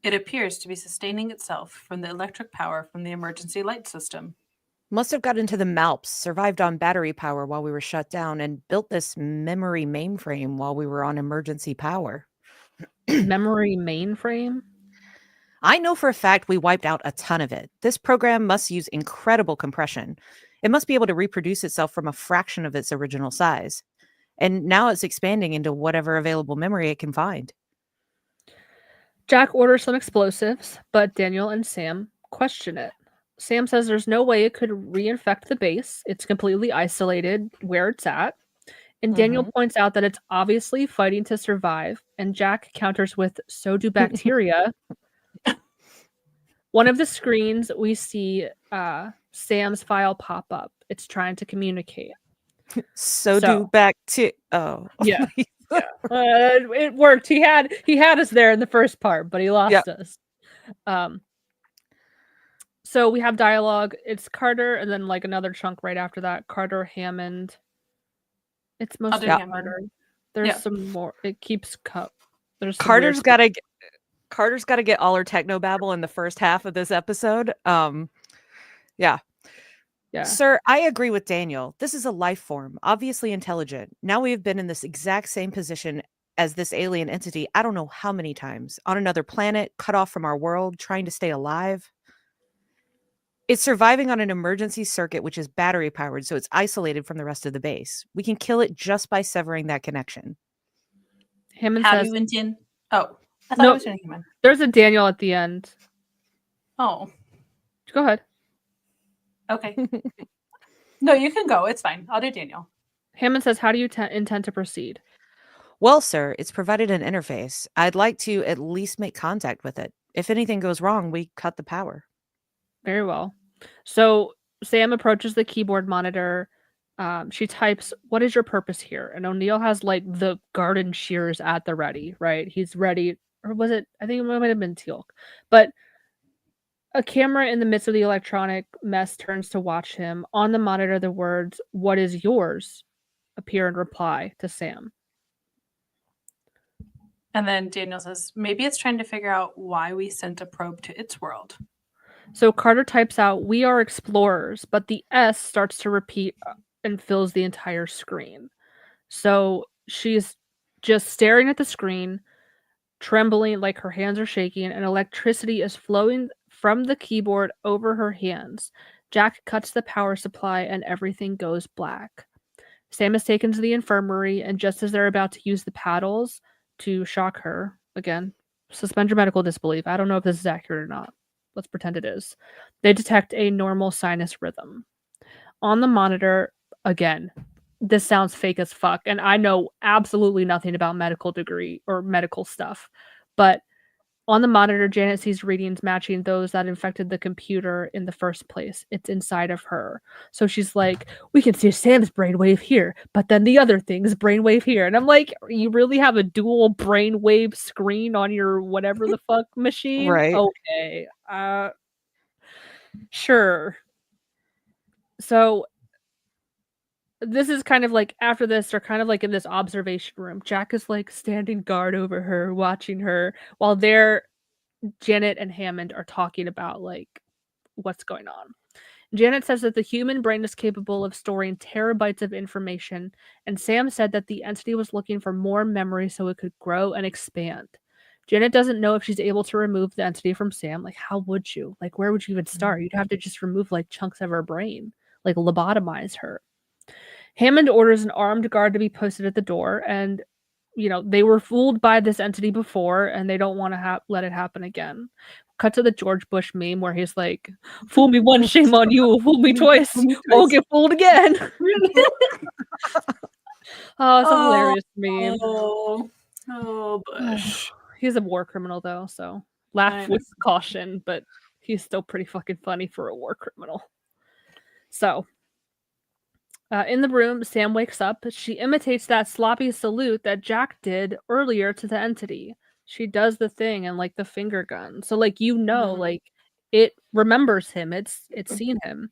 [SPEAKER 5] It appears to be sustaining itself from the electric power from the emergency light system.
[SPEAKER 4] Must have got into the Malps, survived on battery power while we were shut down, and built this memory mainframe while we were on emergency power.
[SPEAKER 3] Memory mainframe?
[SPEAKER 4] I know for a fact we wiped out a ton of it. This program must use incredible compression. It must be able to reproduce itself from a fraction of its original size. And now it's expanding into whatever available memory it can find.
[SPEAKER 3] Jack orders some explosives, but Daniel and Sam question it. Sam says there's no way it could reinfect the base. It's completely isolated where it's at. And Daniel points out that it's obviously fighting to survive. And Jack counters with, so do bacteria. One of the screens, we see Sam's file pop up. It's trying to communicate.
[SPEAKER 4] So do back to... Oh.
[SPEAKER 3] Yeah. It worked. He had us there in the first part, but he lost us. So we have dialogue. It's Carter, and then like another chunk right after that. Carter, Hammond. It's mostly Carter. There's some more. It keeps cut. There's
[SPEAKER 4] Carter's got to get all her techno babble in the first half of this episode. Yeah. Sir, I agree with Daniel. This is a life form, obviously intelligent. Now we have been in this exact same position as this alien entity, I don't know how many times, on another planet, cut off from our world, trying to stay alive. It's surviving on an emergency circuit, which is battery powered, so it's isolated from the rest of the base. We can kill it just by severing that connection.
[SPEAKER 3] Hammond
[SPEAKER 5] How
[SPEAKER 3] says,
[SPEAKER 5] do you intend? Oh, I thought
[SPEAKER 3] no,
[SPEAKER 5] it was Hammond.
[SPEAKER 3] there's a Daniel at the end.
[SPEAKER 5] Oh,
[SPEAKER 3] go ahead.
[SPEAKER 5] Okay. No, you can go. It's fine. I'll do Daniel.
[SPEAKER 3] Hammond says, how do you intend to proceed?
[SPEAKER 4] Well, sir, it's provided an interface. I'd like to at least make contact with it. If anything goes wrong, we cut the power.
[SPEAKER 3] Very well. So Sam approaches the keyboard monitor. She types, what is your purpose here? And O'Neill has like the garden shears at the ready, right? He's ready. Or was it? I think it might have been Teal'c. But a camera in the midst of the electronic mess turns to watch him. On the monitor, the words, what is yours, appear in reply to Sam.
[SPEAKER 5] And then Daniel says, maybe it's trying to figure out why we sent a probe to its world.
[SPEAKER 3] So Carter types out, we are explorers, but the S starts to repeat and fills the entire screen. So she's just staring at the screen, trembling, like her hands are shaking, and electricity is flowing from the keyboard over her hands. Jack cuts the power supply and everything goes black. Sam is taken to the infirmary, and just as they're about to use the paddles to shock her, again, suspend your medical disbelief. I don't know if this is accurate or not. Let's pretend it is. They detect a normal sinus rhythm. On the monitor, again, this sounds fake as fuck, and I know absolutely nothing about medical degree or medical stuff, but on the monitor, Janet sees readings matching those that infected the computer in the first place. It's inside of her. So she's like, we can see Sam's brainwave here, but then the other thing's brainwave here. And I'm like, you really have a dual brainwave screen on your whatever the fuck machine?
[SPEAKER 4] Right.
[SPEAKER 3] Okay. Sure. So this is kind of like after this, they're kind of like in this observation room. Jack is like standing guard over her, watching her, while Janet and Hammond are talking about like what's going on. Janet says that the human brain is capable of storing terabytes of information, and Sam said that the entity was looking for more memory so it could grow and expand. Janet doesn't know if she's able to remove the entity from Sam. Like, how would you? Like, where would you even start? You'd have to just remove like chunks of her brain, like lobotomize her. Hammond orders an armed guard to be posted at the door, and they were fooled by this entity before, and they don't want to let it happen again. Cut to the George Bush meme where he's like, "Fool me once, shame on you. Fool me twice, won't get fooled again." Oh, it's a hilarious meme.
[SPEAKER 5] Oh, Bush.
[SPEAKER 3] He's a war criminal though, so laugh with caution, but he's still pretty fucking funny for a war criminal. So, in the room, Sam wakes up. She imitates that sloppy salute that Jack did earlier to the entity. She does the thing and like the finger gun. So like like it remembers him. It's seen him.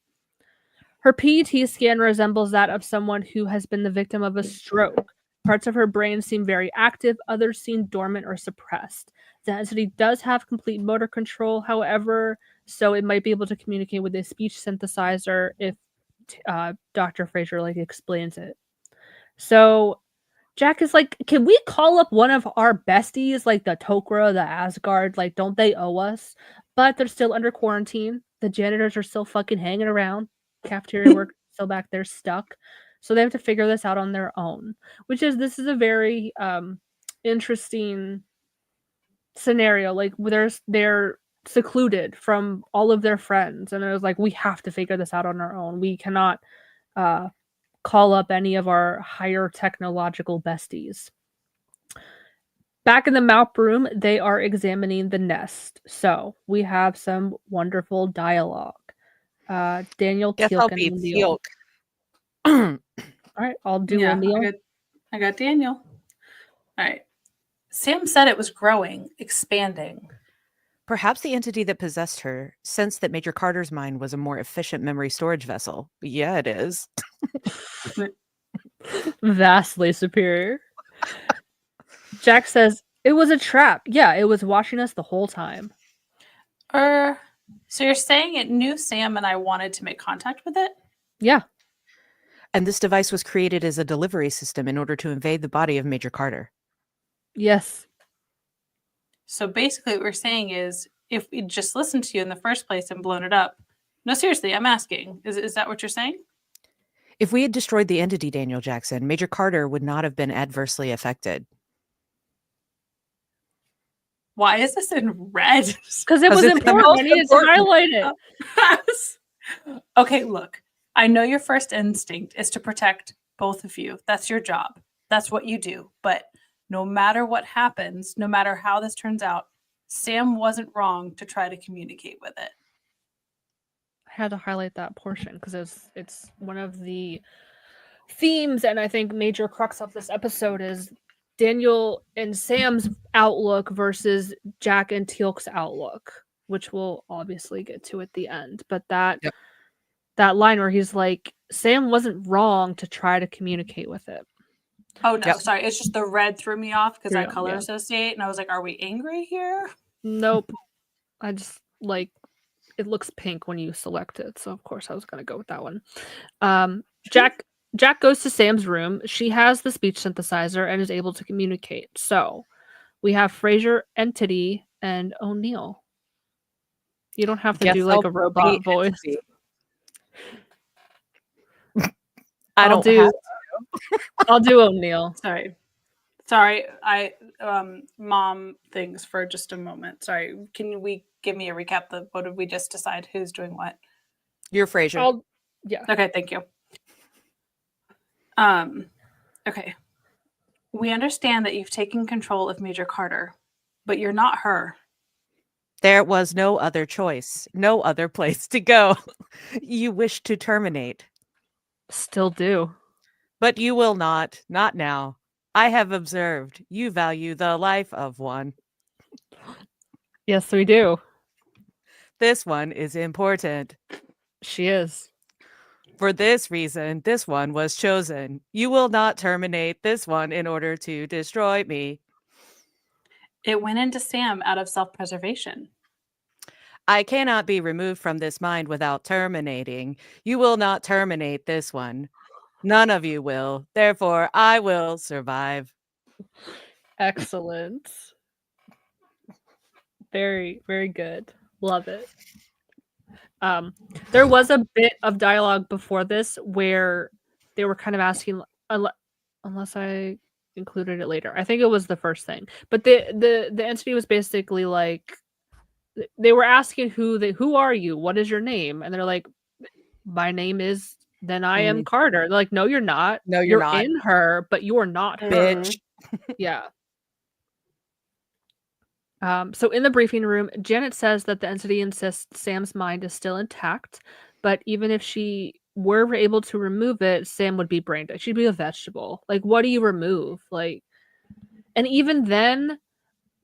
[SPEAKER 3] Her PET scan resembles that of someone who has been the victim of a stroke. Parts of her brain seem very active, others seem dormant or suppressed. The entity does have complete motor control, however, so it might be able to communicate with a speech synthesizer if Dr. Fraser like explains it. So Jack is like, can we call up one of our besties, like the Tok'ra, the Asgard? Like, don't they owe us? But they're still under quarantine. The janitors are still fucking hanging around. Cafeteria workers still back there stuck. So they have to figure this out on their own. This is a very interesting scenario. Like, they're secluded from all of their friends, and it was like, we have to figure this out on our own. We cannot call up any of our higher technological besties. Back in the Maup room, they are examining the nest. So we have some wonderful dialogue. Daniel,
[SPEAKER 4] Guess
[SPEAKER 3] Teal'c,
[SPEAKER 4] I'll
[SPEAKER 3] and
[SPEAKER 4] be
[SPEAKER 3] O'Neill.
[SPEAKER 4] Teal'c.
[SPEAKER 3] All right, I'll do O'Neill.
[SPEAKER 5] I got Daniel. All right. Sam said it was growing, expanding.
[SPEAKER 4] Perhaps the entity that possessed her sensed that Major Carter's mind was a more efficient memory storage vessel. Yeah, it is.
[SPEAKER 3] Vastly superior. Jack says, it was a trap. Yeah, it was watching us the whole time.
[SPEAKER 5] So you're saying it knew Sam and I wanted to make contact with it?
[SPEAKER 3] Yeah.
[SPEAKER 4] And this device was created as a delivery system in order to invade the body of Major Carter.
[SPEAKER 3] Yes.
[SPEAKER 5] So basically what we're saying is, if we just listened to you in the first place and blown it up. No, seriously, I'm asking. Is that what you're saying?
[SPEAKER 4] If we had destroyed the entity, Daniel Jackson, Major Carter would not have been adversely affected.
[SPEAKER 5] Why is this in red?
[SPEAKER 3] Because it was
[SPEAKER 4] it's the
[SPEAKER 3] important.
[SPEAKER 4] most
[SPEAKER 3] I needed to
[SPEAKER 4] important.
[SPEAKER 3] highlight it.
[SPEAKER 5] Okay, look. I know your first instinct is to protect both of you. That's your job. That's what you do. But no matter what happens, no matter how this turns out, Sam wasn't wrong to try to communicate with it.
[SPEAKER 3] I had to highlight that portion because it's one of the themes, and I think major crux of this episode is Daniel and Sam's outlook versus Jack and Teal'c's outlook, which we'll obviously get to at the end. But that line where he's like, Sam wasn't wrong to try to communicate with it.
[SPEAKER 5] Oh no, sorry. It's just the red threw me off because I
[SPEAKER 3] Yeah,
[SPEAKER 5] color
[SPEAKER 3] yeah.
[SPEAKER 5] associate, and I was like, "Are we angry here?"
[SPEAKER 3] Nope. I just like it looks pink when you select it, so of course I was gonna go with that one. Jack Jack goes to Sam's room. She has the speech synthesizer and is able to communicate. So we have Fraser, Entity, and O'Neill. You don't have to
[SPEAKER 4] Guess
[SPEAKER 3] do like
[SPEAKER 4] I'll
[SPEAKER 3] a robot
[SPEAKER 4] be
[SPEAKER 3] voice.
[SPEAKER 4] Entity.
[SPEAKER 3] I'll do O'Neill.
[SPEAKER 5] Sorry, I mom things for just a moment. Sorry, can we give me a recap? What did we just decide? Who's doing what?
[SPEAKER 4] You're Fraser.
[SPEAKER 3] Yeah.
[SPEAKER 5] Okay, thank you. Okay. We understand that you've taken control of Major Carter, but you're not her.
[SPEAKER 4] There was no other choice, no other place to go. You wish to terminate,
[SPEAKER 3] Still do.
[SPEAKER 4] but you will not now. I have observed you value the life of one.
[SPEAKER 3] Yes, we do.
[SPEAKER 4] This one is important.
[SPEAKER 3] She is.
[SPEAKER 4] For this reason, this one was chosen. You will not terminate this one in order to destroy me.
[SPEAKER 5] It went into Sam out of self-preservation.
[SPEAKER 4] I cannot be removed from this mind without terminating. You will not terminate this one. None of you will. Therefore, I will survive.
[SPEAKER 3] Excellent. Very, very good. Love it. There was a bit of dialogue before this where they were kind of asking, unless I included it later. I think it was the first thing, but the entity was basically like they were asking who are you? What is your name? And they're like, my name is. Then I am Carter. They're like, no, you're not.
[SPEAKER 4] No, you're not.
[SPEAKER 3] in her, but you are not her.
[SPEAKER 4] Bitch.
[SPEAKER 3] Yeah. So in the briefing room, Janet says that the entity insists Sam's mind is still intact, but even if she were able to remove it, Sam would be brain dead. She'd be a vegetable. Like, what do you remove? Like, and even then,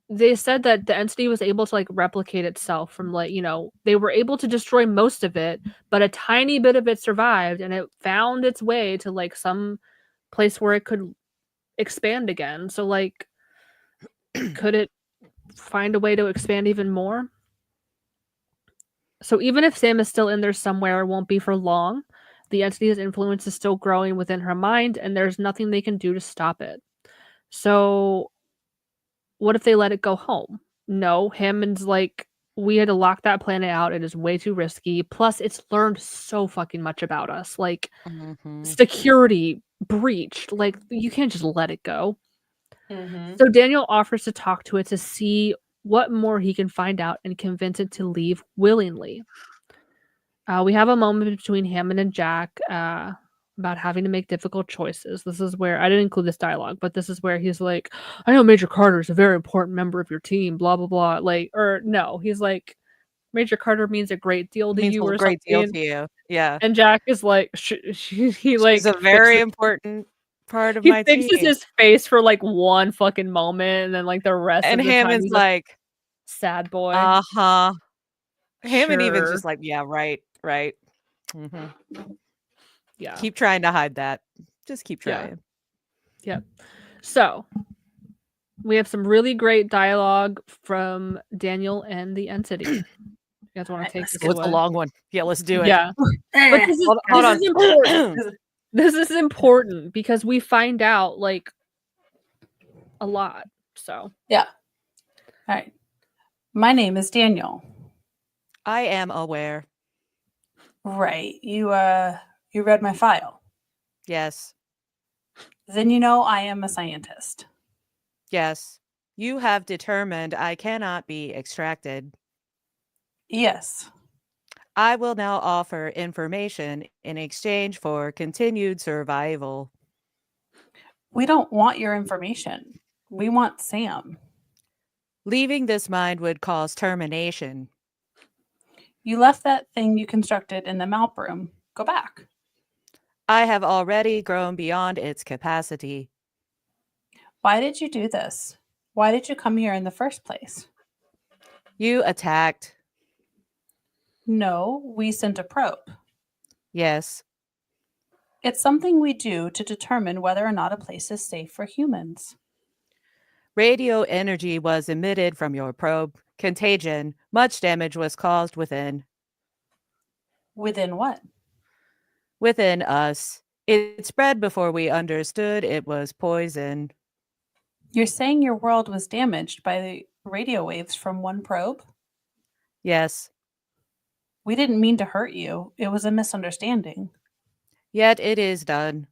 [SPEAKER 3] they said that the entity was able to like replicate itself from like, they were able to destroy most of it, but a tiny bit of it survived and it found its way to like some place where it could expand again. So like, could it find a way to expand even more? So even if Sam is still in there somewhere, it won't be for long. The entity's influence is still growing within her mind, and there's nothing they can do to stop it. So what if they let it go home? No, Hammond's like, we had to lock that planet out. It is way too risky. Plus, it's learned so fucking much about us. Like, security breached. Like, you can't just let it go. So Daniel offers to talk to it to see what more he can find out and convince it to leave willingly. We have a moment between Hammond and Jack about having to make difficult choices. This is where I didn't include this dialogue, but this is where he's like, I know Major Carter is a very important member of your team, blah, blah, blah. Like, or no, he's like, Major Carter means a great deal to
[SPEAKER 4] Means
[SPEAKER 3] you
[SPEAKER 4] a
[SPEAKER 3] or
[SPEAKER 4] great deal
[SPEAKER 3] something.
[SPEAKER 4] to you. Yeah.
[SPEAKER 3] And Jack is like, he like
[SPEAKER 4] She's a very
[SPEAKER 3] fixes-
[SPEAKER 4] important part of
[SPEAKER 3] he
[SPEAKER 4] my
[SPEAKER 3] fixes
[SPEAKER 4] team.
[SPEAKER 3] his face for like one fucking moment, and then like the rest
[SPEAKER 4] And
[SPEAKER 3] of the time
[SPEAKER 4] Hammond's
[SPEAKER 3] he's a
[SPEAKER 4] like,
[SPEAKER 3] sad boy.
[SPEAKER 4] uh-huh. Hammond even
[SPEAKER 3] Sure.
[SPEAKER 4] just like, yeah, right. Mhm.
[SPEAKER 3] Yeah.
[SPEAKER 4] Keep trying to hide that. Just keep trying.
[SPEAKER 3] Yep. So we have some really great dialogue from Daniel and the entity. You guys want to take this
[SPEAKER 4] Oh, it's a
[SPEAKER 3] away?
[SPEAKER 4] long one. Yeah, let's do it.
[SPEAKER 3] Yeah. But this is,
[SPEAKER 4] Hold
[SPEAKER 3] this is important. This is important because we find out like a lot. So
[SPEAKER 5] Yeah. All right. My name is Daniel.
[SPEAKER 4] I am aware.
[SPEAKER 5] Right. You read my file.
[SPEAKER 4] Yes.
[SPEAKER 5] Then you know I am a scientist.
[SPEAKER 4] Yes. You have determined I cannot be extracted.
[SPEAKER 5] Yes.
[SPEAKER 4] I will now offer information in exchange for continued survival.
[SPEAKER 5] We don't want your information. We want Sam.
[SPEAKER 4] Leaving this mind would cause termination.
[SPEAKER 5] You left that thing you constructed in the Malp room. Go back.
[SPEAKER 4] I have already grown beyond its capacity.
[SPEAKER 5] Why did you do this? Why did you come here in the first place?
[SPEAKER 4] You attacked.
[SPEAKER 5] No, we sent a probe.
[SPEAKER 4] Yes.
[SPEAKER 5] It's something we do to determine whether or not a place is safe for humans.
[SPEAKER 4] Radio energy was emitted from your probe. Contagion. Much damage was caused within.
[SPEAKER 5] Within what?
[SPEAKER 4] Within us. It spread before we understood it was poison.
[SPEAKER 5] You're saying your world was damaged by the radio waves from one probe?
[SPEAKER 4] Yes,
[SPEAKER 5] We didn't mean to hurt you. It was a misunderstanding.
[SPEAKER 4] yet it is done.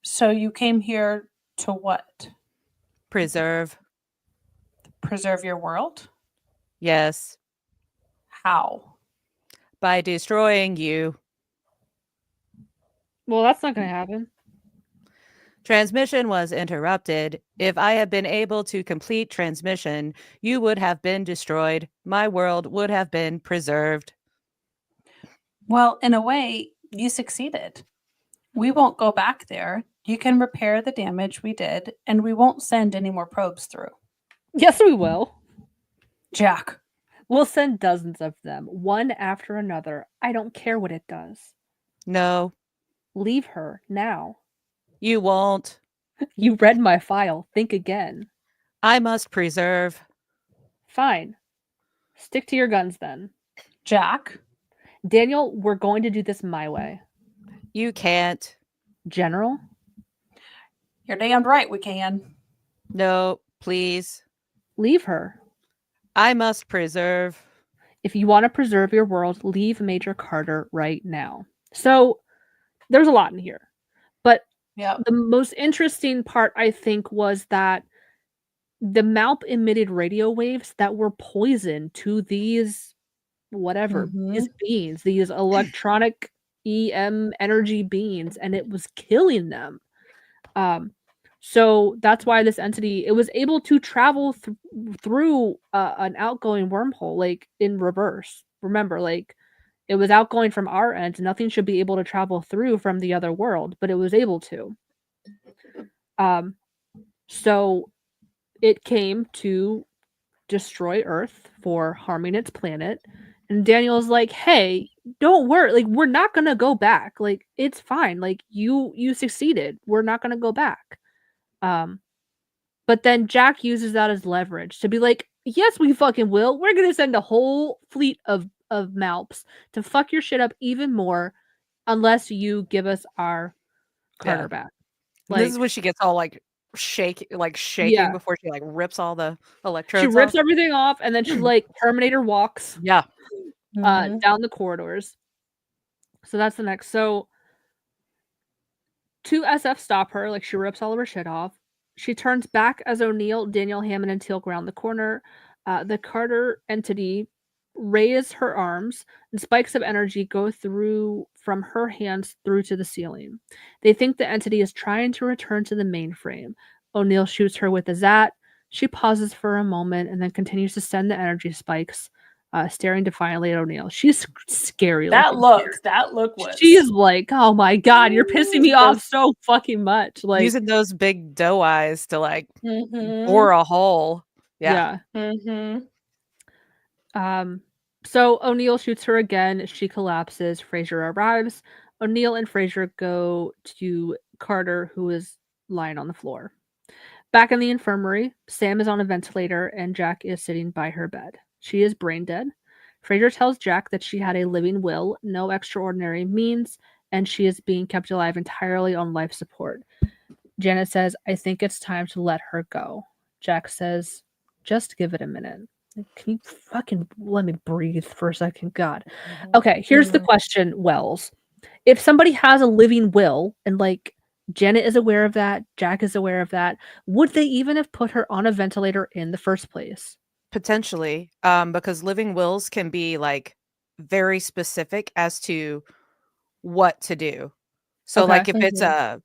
[SPEAKER 5] So you came here to what?
[SPEAKER 4] Preserve.
[SPEAKER 5] Preserve your world?
[SPEAKER 4] Yes,
[SPEAKER 5] How?
[SPEAKER 4] by destroying you.
[SPEAKER 3] Well, that's not going to happen.
[SPEAKER 4] Transmission was interrupted. If I had been able to complete transmission, you would have been destroyed. My world would have been preserved.
[SPEAKER 5] Well, in a way, you succeeded. We won't go back there. You can repair the damage we did, and we won't send any more probes through.
[SPEAKER 3] Yes, we will.
[SPEAKER 5] Jack,
[SPEAKER 3] We'll send dozens of them, one after another. I don't care what it does.
[SPEAKER 4] No,
[SPEAKER 3] Leave her now.
[SPEAKER 4] you won't.
[SPEAKER 3] You read my file. Think again.
[SPEAKER 4] I must preserve.
[SPEAKER 3] Fine. Stick to your guns then.
[SPEAKER 5] Jack,
[SPEAKER 3] Daniel, we're going to do this my way.
[SPEAKER 4] You can't.
[SPEAKER 3] General?
[SPEAKER 5] you're damned right we can.
[SPEAKER 4] No, please.
[SPEAKER 3] Leave her.
[SPEAKER 4] I must preserve.
[SPEAKER 3] If you want to preserve your world, leave Major Carter right now. So there's a lot in here. But
[SPEAKER 5] Yep.
[SPEAKER 3] the most interesting part, I think, was that the Malp emitted radio waves that were poison to these these beings, these electronic EM energy beings, and it was killing them. So that's why this entity, it was able to travel through an outgoing wormhole, like in reverse. Remember, like it was outgoing from our end. Nothing should be able to travel through from the other world, but it was able to. So it came to destroy Earth for harming its planet. And Daniel's like, hey, don't worry. Like, we're not gonna go back. Like, it's fine. Like, you succeeded. We're not gonna go back. But then Jack uses that as leverage to be like, yes, we fucking will. We're gonna send a whole fleet of Malps to fuck your shit up even more unless you give us our Carter
[SPEAKER 4] Yeah.
[SPEAKER 3] back.
[SPEAKER 4] This is when she gets all shaking
[SPEAKER 3] Yeah.
[SPEAKER 4] before she rips all the
[SPEAKER 3] She
[SPEAKER 4] electrodes
[SPEAKER 3] rips
[SPEAKER 4] off.
[SPEAKER 3] everything off and then she Terminator walks
[SPEAKER 4] Yeah.
[SPEAKER 3] down the corridors. So that's the next. So two SF stop her, like she rips all of her shit off. She turns back as O'Neill, Daniel, Hammond, and Teal'c round the corner. The Carter entity raise her arms, and spikes of energy go through from her hands through to the ceiling. They think the entity is trying to return to the mainframe. O'Neill shoots her with a Zat. She pauses for a moment and then continues to send the energy spikes, staring defiantly at O'Neill. She's scary.
[SPEAKER 5] That look was.
[SPEAKER 3] She's like, oh my god, you're pissing me off so fucking much. Like
[SPEAKER 4] using those big doe eyes to
[SPEAKER 5] Mhm.
[SPEAKER 4] bore a hole. Yeah.
[SPEAKER 5] Mhm.
[SPEAKER 3] So O'Neill shoots her again. She collapses. Fraser arrives. O'Neill and Fraser go to Carter, who is lying on the floor. Back in the infirmary, Sam is on a ventilator and Jack is sitting by her bed. She is brain dead. Fraser tells Jack that she had a living will, no extraordinary means, and she is being kept alive entirely on life support. Janet says, I think it's time to let her go. Jack says, just give it a minute. Can you fucking let me breathe for a second? God. Okay, here's the question, Wells. If somebody has a living will and Janet is aware of that, Jack is aware of that, would they even have put her on a ventilator in the first place?
[SPEAKER 4] Potentially, because living wills can be very specific as to what to do. So
[SPEAKER 3] Okay.
[SPEAKER 4] if it's a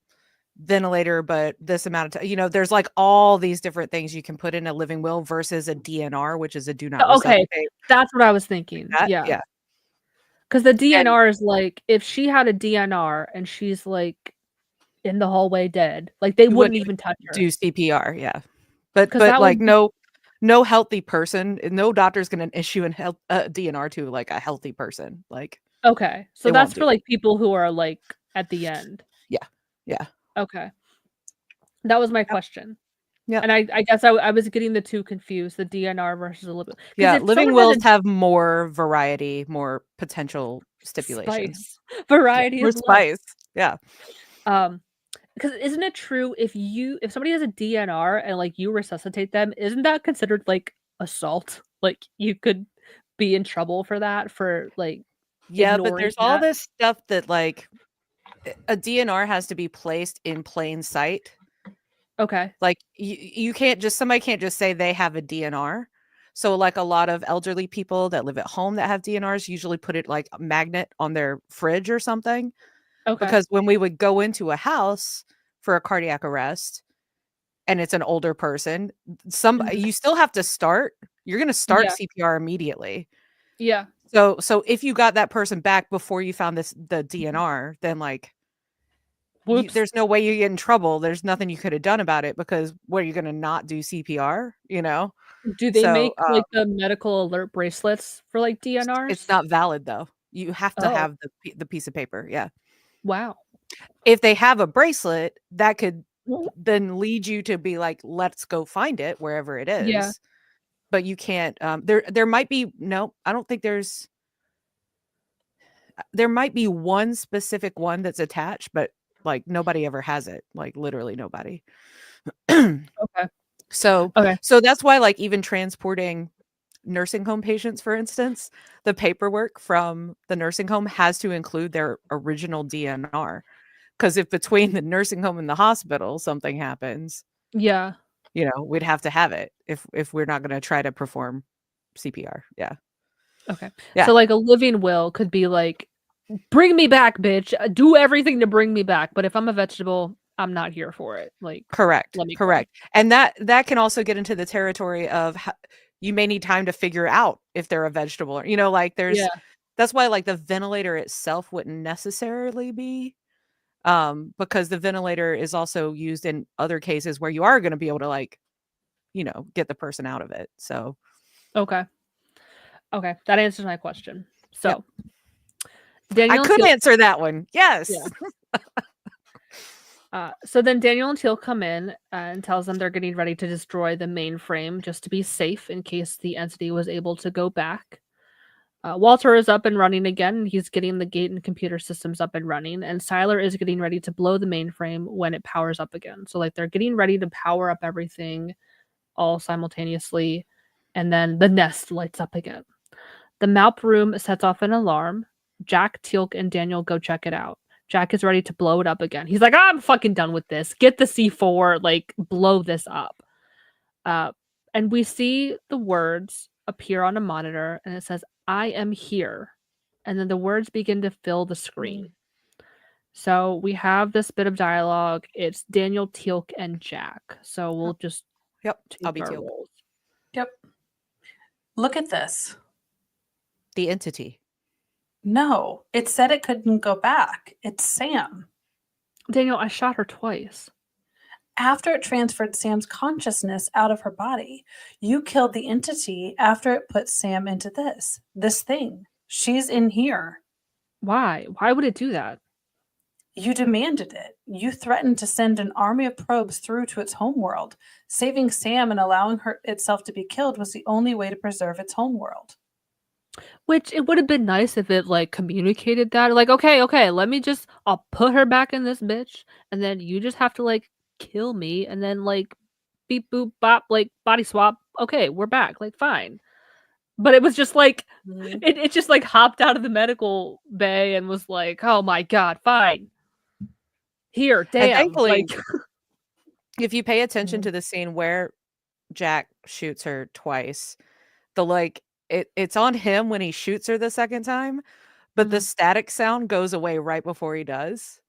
[SPEAKER 4] ventilator, but this amount of time, there's all these different things you can put in a living will versus a DNR, which is a do not
[SPEAKER 3] Okay,
[SPEAKER 4] resuscitate.
[SPEAKER 3] that's what I was thinking. Yeah. Because the DNR is if she had a DNR and she's in the hallway dead, they
[SPEAKER 4] You
[SPEAKER 3] wouldn't even touch her.
[SPEAKER 4] do CPR, yeah. But
[SPEAKER 3] that would
[SPEAKER 4] no healthy person, no doctor's gonna issue a DNR to a healthy person.
[SPEAKER 3] Okay, so
[SPEAKER 4] they
[SPEAKER 3] that's
[SPEAKER 4] won't
[SPEAKER 3] for people who are at the end.
[SPEAKER 4] Yeah.
[SPEAKER 3] Okay, that was my question.
[SPEAKER 4] Yeah.
[SPEAKER 3] And I guess I was getting the two confused, the DNR versus a living.
[SPEAKER 4] Yeah, living wills have more variety, more potential stipulations.
[SPEAKER 3] Spice. Variety
[SPEAKER 4] More
[SPEAKER 3] is love.
[SPEAKER 4] spice. Yeah.
[SPEAKER 3] Because isn't it true if somebody has a DNR and like you resuscitate them, isn't that considered like assault? Like you could be in trouble for that for like
[SPEAKER 4] Yeah, but
[SPEAKER 3] ignoring
[SPEAKER 4] there's all
[SPEAKER 3] that.
[SPEAKER 4] this stuff that like a DNR has to be placed in plain sight.
[SPEAKER 3] Okay.
[SPEAKER 4] Like you can't just somebody can't just say they have a DNR. So like a lot of elderly people that live at home that have DNRs usually put it like a magnet on their fridge or something.
[SPEAKER 3] Okay.
[SPEAKER 4] Because when we would go into a house for a cardiac arrest and it's an older person,
[SPEAKER 3] Mhm.
[SPEAKER 4] you still have to start. You're going to start
[SPEAKER 3] Yeah.
[SPEAKER 4] CPR immediately.
[SPEAKER 3] Yeah.
[SPEAKER 4] So if you got that person back before you found the DNR, then like
[SPEAKER 3] Whoops.
[SPEAKER 4] there's no way you get in trouble. There's nothing you could have done about it because what are you going to not do CPR? You know.
[SPEAKER 3] Do they
[SPEAKER 4] So
[SPEAKER 3] make like the medical alert bracelets for like
[SPEAKER 4] it's
[SPEAKER 3] DNRs?
[SPEAKER 4] not valid though. You have to
[SPEAKER 3] Oh,
[SPEAKER 4] have the piece of paper. Yeah.
[SPEAKER 3] wow.
[SPEAKER 4] If they have a bracelet, that could
[SPEAKER 3] Well,
[SPEAKER 4] then lead you to be like, let's go find it wherever it
[SPEAKER 3] yeah.
[SPEAKER 4] is. But you can't. There might be no. I don't think there's. There might be one specific one that's attached, but like nobody ever has it. Like literally nobody.
[SPEAKER 3] Okay.
[SPEAKER 4] So
[SPEAKER 3] Okay.
[SPEAKER 4] so that's why like even transporting nursing home patients, for instance, the paperwork from the nursing home has to include their original DNR. Because if between the nursing home and the hospital something happens,
[SPEAKER 3] Yeah.
[SPEAKER 4] we'd have to have it if we're not going to try to perform CPR. Yeah.
[SPEAKER 3] Okay.
[SPEAKER 4] Yeah.
[SPEAKER 3] So like a living will could be like, bring me back, bitch. Do everything to bring me back. But if I'm a vegetable, I'm not here for it. Like,
[SPEAKER 4] Correct.
[SPEAKER 3] let me go.
[SPEAKER 4] Correct. And that can also get into the territory of you may need time to figure out if they're a vegetable or, like
[SPEAKER 3] Yeah.
[SPEAKER 4] that's why like the ventilator itself wouldn't necessarily be because the ventilator is also used in other cases where you are going to be able to like, get the person out of it. So,
[SPEAKER 3] Okay. Okay. That answers my question.
[SPEAKER 4] yep.
[SPEAKER 3] So
[SPEAKER 4] I
[SPEAKER 3] Daniel and
[SPEAKER 4] could
[SPEAKER 3] Teal.
[SPEAKER 4] answer that one. Yes.
[SPEAKER 3] Yeah. So then Daniel and Teal come in and tells them they're getting ready to destroy the mainframe just to be safe in case the entity was able to go back. Walter is up and running again. He's getting the gate and computer systems up and running, and Siler is getting ready to blow the mainframe when it powers up again. So like they're getting ready to power up everything all simultaneously, and then the nest lights up again. The Malp room sets off an alarm. Jack, Teal'c, and Daniel go check it out. Jack is ready to blow it up again. He's like, I'm fucking done with this. Get the C4, like, blow this up. And we see the words appear on a monitor, and it says, I am here. And then the words begin to fill the screen. So we have this bit of dialogue. It's Daniel, Teal'c, and Jack. So we'll just
[SPEAKER 4] Yep. I'll
[SPEAKER 3] take
[SPEAKER 4] be
[SPEAKER 3] our
[SPEAKER 4] Teal'c.
[SPEAKER 3] roles.
[SPEAKER 5] Yep. Look at this.
[SPEAKER 4] The entity.
[SPEAKER 5] No, it said it couldn't go back. It's Sam.
[SPEAKER 3] Daniel, I shot her twice.
[SPEAKER 5] After it transferred Sam's consciousness out of her body, you killed the entity after it put Sam into this thing. She's in here.
[SPEAKER 3] Why? Why would it do that?
[SPEAKER 5] You demanded it. You threatened to send an army of probes through to its homeworld. Saving Sam and allowing itself to be killed was the only way to preserve its homeworld.
[SPEAKER 3] Which it would have been nice if it like communicated that. Like, okay, I'll put her back in this bitch, and then you just have to like kill me, and then like beep boop bop, like body swap. Okay, we're back. Like, fine. But it was just like it just like hopped out of the medical bay and was like, oh my god, fine. Here,
[SPEAKER 4] And
[SPEAKER 3] damn.
[SPEAKER 4] thankfully,
[SPEAKER 3] Like
[SPEAKER 4] if you pay attention to the scene where Jack shoots her twice, it's on him when he shoots her the second time, but the static sound goes away right before he does.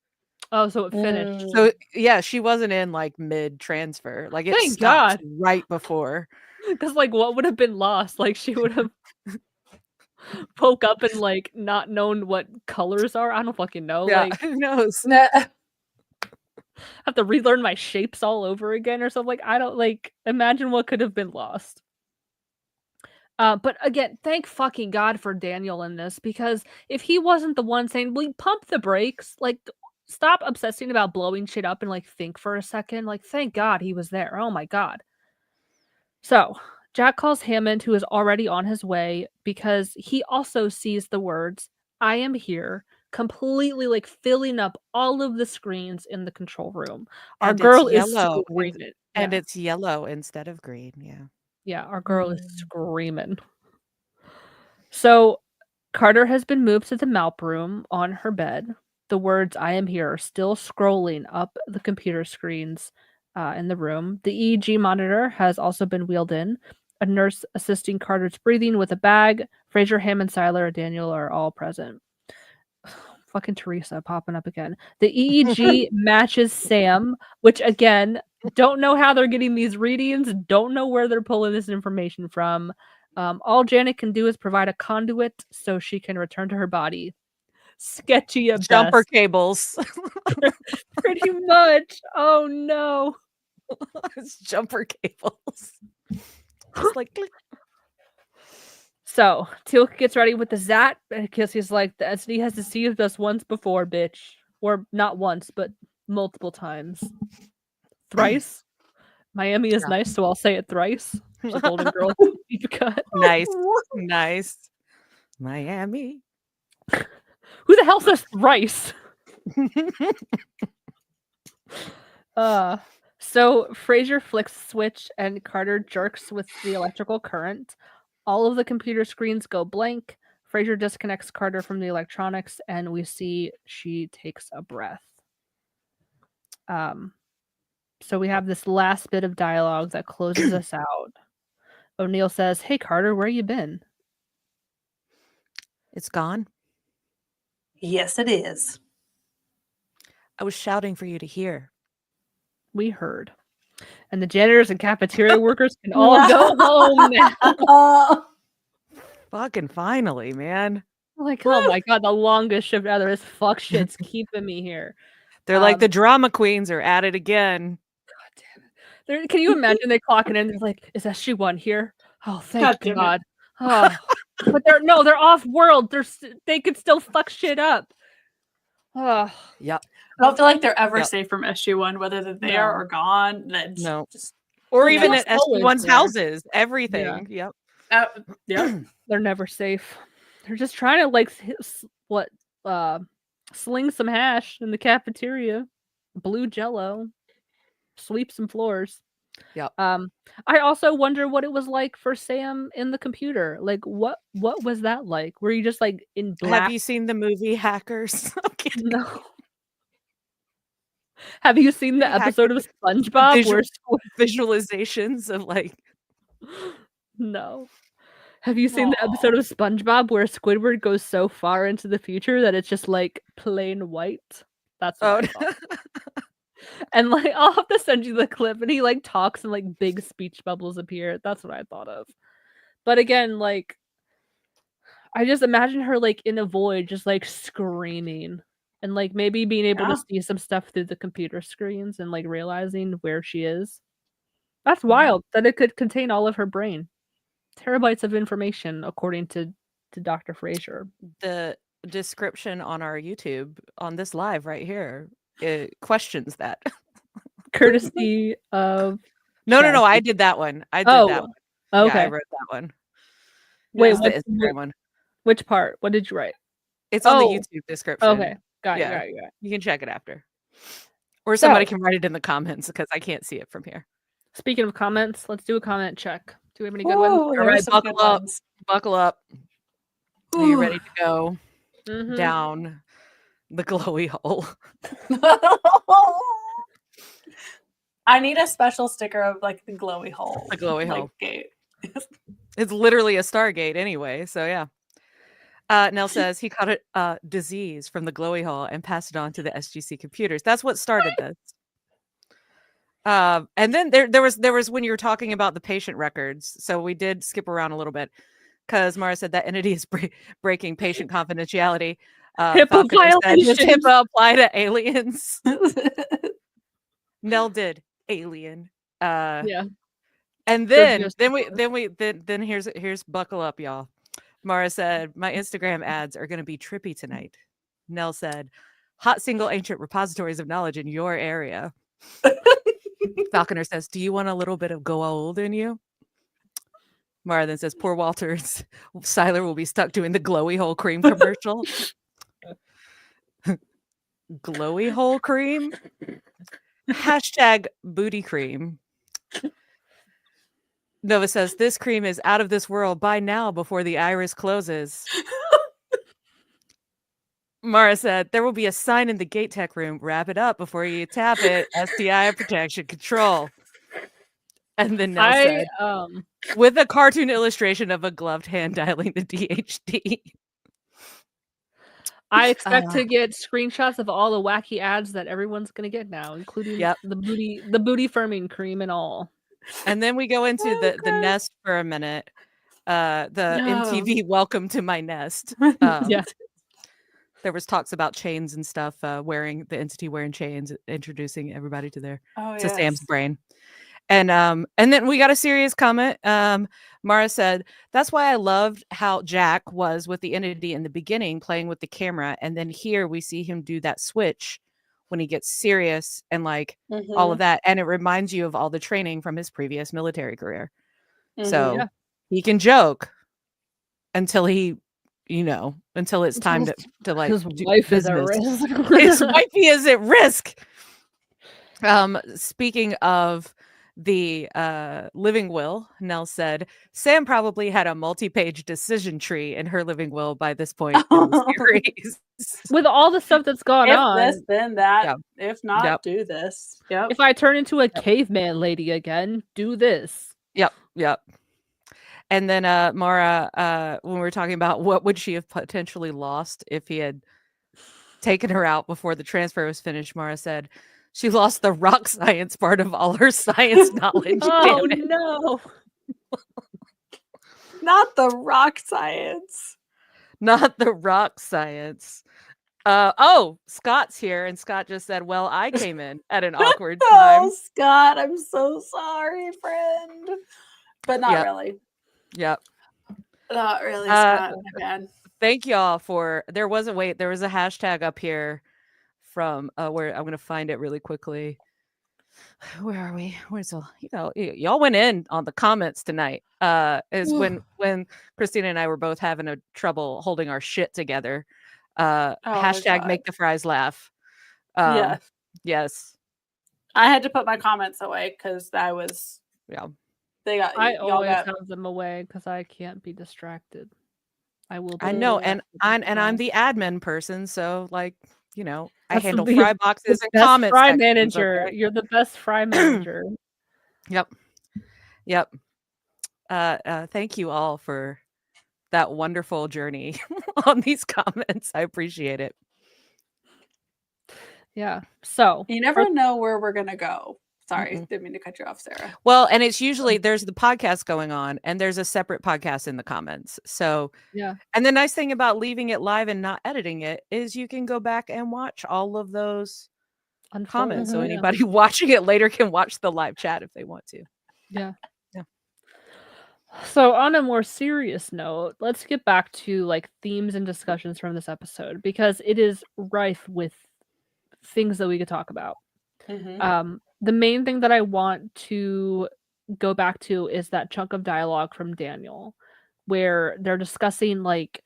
[SPEAKER 3] oh, so it finished.
[SPEAKER 4] So yeah, she wasn't in like mid transfer. Like it
[SPEAKER 3] Thank
[SPEAKER 4] stops
[SPEAKER 3] God.
[SPEAKER 4] right before.
[SPEAKER 3] Because like what would have been lost? Like she would have woke up and like not known what colors are. I don't fucking know.
[SPEAKER 4] Yeah,
[SPEAKER 3] Like
[SPEAKER 4] who knows?
[SPEAKER 3] have to relearn my shapes all over again or something. Like I don't like imagine what could have been lost. But again, thank fucking God for Daniel in this, because if he wasn't the one saying, "We pump the brakes," like stop obsessing about blowing shit up and like think for a second. Like thank God he was there. Oh my God. So Jack calls Hammond, who is already on his way, because he also sees the words, I am here, completely like filling up all of the screens in the control room. Our
[SPEAKER 4] And it's
[SPEAKER 3] girl is
[SPEAKER 4] yellow,
[SPEAKER 3] screaming.
[SPEAKER 4] and
[SPEAKER 3] Yeah.
[SPEAKER 4] it's yellow instead of green. Yeah.
[SPEAKER 3] Yeah, our girl is screaming. So Carter has been moved to the Malp room on her bed. The words "I am here" are still scrolling up the computer screens in the room. The EEG monitor has also been wheeled in. A nurse assisting Carter's breathing with a bag. Fraser, Hammond, Seiler, and Daniel are all present. Fucking Teresa popping up again. The EEG matches Sam, which again, don't know how they're getting these readings, don't know where they're pulling this information from. All Janet can do is provide a conduit so she can return to her body. Sketchy at
[SPEAKER 4] Jumper
[SPEAKER 3] best.
[SPEAKER 4] cables.
[SPEAKER 3] Pretty much. Oh no.
[SPEAKER 4] It's jumper cables. Just like click.
[SPEAKER 3] So Teal'c gets ready with the Zat because he's like, the SD has deceived us once before, bitch. Or not once, but multiple times. Thrice. Miami is
[SPEAKER 4] Yeah.
[SPEAKER 3] nice, so I'll say it thrice. There's a Golden Girl deep cut.
[SPEAKER 4] Nice. Nice. Miami.
[SPEAKER 3] Who the hell says thrice? So Fraser flicks a switch and Carter jerks with the electrical current. All of the computer screens go blank. Fraser disconnects Carter from the electronics, and we see she takes a breath. So we have this last bit of dialogue that closes us out. O'Neill says, "Hey Carter, where you been?"
[SPEAKER 4] It's gone.
[SPEAKER 5] Yes, it is.
[SPEAKER 4] I was shouting for you to hear.
[SPEAKER 3] We heard. And the janitors and cafeteria workers can all go home now.
[SPEAKER 4] Fucking finally, man.
[SPEAKER 3] Like, oh my god, the longest shift ever. This fuck shit's keeping me here.
[SPEAKER 4] They're like the drama queens are at it again.
[SPEAKER 3] God damn it. Can you imagine they clocking in? They're like, is SG1 here? Oh, thank
[SPEAKER 5] God
[SPEAKER 3] God. Oh. But they're off world. They could still fuck shit up. Oh.
[SPEAKER 4] Yep.
[SPEAKER 5] I don't feel like they're ever
[SPEAKER 4] Yep.
[SPEAKER 5] safe from SG1, whether they're there
[SPEAKER 3] No.
[SPEAKER 5] or gone.
[SPEAKER 4] No.
[SPEAKER 5] Just
[SPEAKER 4] Or
[SPEAKER 3] Yeah,
[SPEAKER 4] even
[SPEAKER 3] it's
[SPEAKER 4] at
[SPEAKER 3] always
[SPEAKER 4] SG1's
[SPEAKER 3] there.
[SPEAKER 4] houses. Everything. Yep.
[SPEAKER 5] yeah.
[SPEAKER 3] They're never safe. They're just trying to like sling some hash in the cafeteria, blue jello, sweep some floors.
[SPEAKER 4] Yep.
[SPEAKER 3] I also wonder what it was like for Sam in the computer. Like what was that like? Were you just like in black?
[SPEAKER 4] Have you seen the movie Hackers? I'm kidding.
[SPEAKER 3] No. Have you seen the
[SPEAKER 4] Hackers.
[SPEAKER 3] episode of SpongeBob where
[SPEAKER 4] Visualizations of like
[SPEAKER 3] No. Have you seen the episode of SpongeBob where Squidward goes so far into the future that it's just like plain white? That's what I thought. And like I'll have to send you the clip and he like talks and like big speech bubbles appear. That's what I thought of. But again, like I just imagine her like in a void just like screaming and like maybe being able to see some stuff through the computer screens and like realizing where she is. That's wild that it could contain all of her brain. Terabytes of information according to Dr. Fraser.
[SPEAKER 4] The description on our YouTube on this live right here, it questions that.
[SPEAKER 3] Courtesy of
[SPEAKER 4] No, I did that one. I did that one.
[SPEAKER 3] Okay.
[SPEAKER 4] Yeah, I wrote that one.
[SPEAKER 3] Wait,
[SPEAKER 4] the Instagram one.
[SPEAKER 3] Which part? What did you write?
[SPEAKER 4] It's on the YouTube description.
[SPEAKER 3] Okay. Got
[SPEAKER 4] Yeah.
[SPEAKER 3] it.
[SPEAKER 4] You can check it after. Or somebody can write it in the comments because I can't see it from here.
[SPEAKER 3] Speaking of comments, let's do a comment check. Do we have any good ones?
[SPEAKER 4] All right, buckle up. Buckle up. Are you ready to go down the glowy hole?
[SPEAKER 5] I need a special sticker of like the glowy hole.
[SPEAKER 4] The glowy hole.
[SPEAKER 5] Gate.
[SPEAKER 4] It's literally a Stargate anyway, so yeah. Nell says he caught a disease from the glowy hole and passed it on to the SGC computers. That's what started this. And then there was when you were talking about the patient records. So we did skip around a little bit because Mara said that entity is breaking patient confidentiality.
[SPEAKER 3] HIPAA violations.
[SPEAKER 4] Does HIPAA apply to aliens? Nell did alien.
[SPEAKER 3] Yeah.
[SPEAKER 4] And then here's buckle up, y'all. Mara said, my Instagram ads are going to be trippy tonight. Nell said, hot single ancient repositories of knowledge in your area. Falconer says, do you want a little bit of go old in you? Mara then says, poor Walter's Siler will be stuck doing the glowy hole cream commercial. glowy hole cream. Hashtag booty cream. Nova says, this cream is out of this world. Buy now before the iris closes. Mara said, there will be a sign in the gate tech room. Wrap it up before you tap it. STI protection control. And then Nell said, with a cartoon illustration of a gloved hand dialing the DHD.
[SPEAKER 3] I expect to get screenshots of all the wacky ads that everyone's gonna get now, including the booty firming cream and all.
[SPEAKER 4] And then we go into the nest for a minute. The MTV Welcome to My Nest.
[SPEAKER 3] Yeah.
[SPEAKER 4] There was talks about chains and stuff, wearing the entity wearing chains, introducing everybody to Sam's brain. And then we got a serious comment. Mara said, that's why I loved how Jack was with the entity in the beginning, playing with the camera. And then here we see him do that switch when he gets serious and like all of that. And it reminds you of all the training from his previous military career. So he can joke until he, until it's time to like
[SPEAKER 3] his
[SPEAKER 4] do
[SPEAKER 3] wife
[SPEAKER 4] business.
[SPEAKER 3] is at risk.
[SPEAKER 4] His wifey is at risk. Speaking of the living will, Nell said, Sam probably had a multi-page decision tree in her living will by this point in the series.
[SPEAKER 3] With all the stuff that's gone on.
[SPEAKER 5] If this, then that. If not, do this. Yep.
[SPEAKER 3] If I turn into a caveman lady again, do this.
[SPEAKER 4] Yep. And then Mara, when we were talking about what would she have potentially lost if he had taken her out before the transfer was finished, Mara said, she lost the rock science part of all her science knowledge.
[SPEAKER 3] Oh, no.
[SPEAKER 5] Not the rock science.
[SPEAKER 4] Not the rock science. Scott's here, and Scott just said, well, I came in at an awkward time.
[SPEAKER 5] Oh, Scott, I'm so sorry, friend. But not really.
[SPEAKER 4] Yep.
[SPEAKER 5] Not really, Scott. Man.
[SPEAKER 4] Thank y'all for, there was a hashtag up here from where I'm going to find it really quickly. Where are we? Where's y'all went in on the comments tonight. Is when Christina and I were both having a trouble holding our shit together. Hashtag make the fries laugh. Yes.
[SPEAKER 5] I had to put my comments away because I was
[SPEAKER 3] I always have them away because I can't be distracted. I will.
[SPEAKER 4] I know, and I'm the admin person, so like I handle fry boxes and comments.
[SPEAKER 3] Fry manager, okay? You're the best fry manager.
[SPEAKER 4] Yep. Thank you all for that wonderful journey on these comments. I appreciate it.
[SPEAKER 3] Yeah. So
[SPEAKER 5] you never know where we're gonna go. Sorry, didn't mean to cut you off, Sarah.
[SPEAKER 4] Well, and it's usually there's the podcast going on and there's a separate podcast in the comments. So
[SPEAKER 3] yeah.
[SPEAKER 4] And the nice thing about leaving it live and not editing it is you can go back and watch all of those comments. So anybody watching it later can watch the live chat if they want to.
[SPEAKER 3] Yeah. So on a more serious note, let's get back to like themes and discussions from this episode because it is rife with things that we could talk about. The main thing that I want to go back to is that chunk of dialogue from Daniel where they're discussing like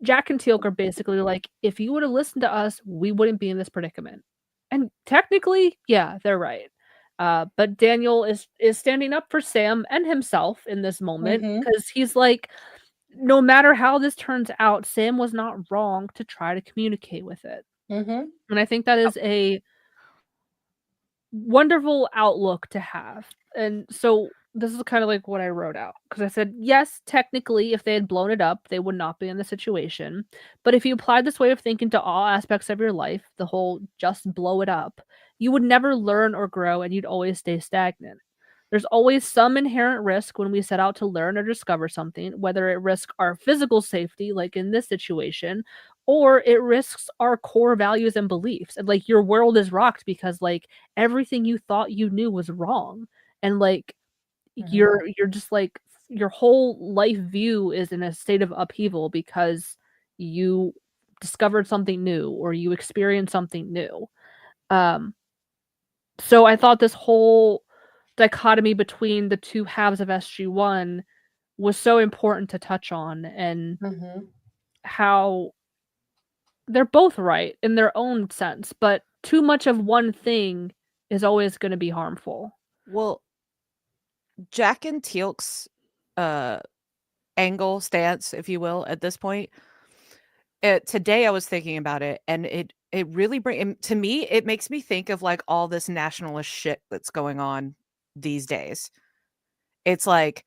[SPEAKER 3] Jack and Teal'c are basically like, if you would have listened to us, we wouldn't be in this predicament. And technically, yeah, they're right. But Daniel is standing up for Sam and himself in this moment because he's like, no matter how this turns out, Sam was not wrong to try to communicate with it. And I think that is a wonderful outlook to have. And so this is kind of like what I wrote out because I said, yes, technically, if they had blown it up, they would not be in the situation. But if you applied this way of thinking to all aspects of your life, the whole just blow it up, you would never learn or grow and you'd always stay stagnant. There's always some inherent risk when we set out to learn or discover something, whether it risks our physical safety, like in this situation, or it risks our core values and beliefs. And like your world is rocked because like everything you thought you knew was wrong. And like you're just like your whole life view is in a state of upheaval because you discovered something new or you experienced something new. So I thought this whole dichotomy between the two halves of SG-1 was so important to touch on and how they're both right in their own sense, but too much of one thing is always going to be harmful.
[SPEAKER 4] Well, Jack and Teal'c's angle, stance, if you will, at this point. Today I was thinking about it, and it really to me, it makes me think of like all this nationalist shit that's going on these days. It's like,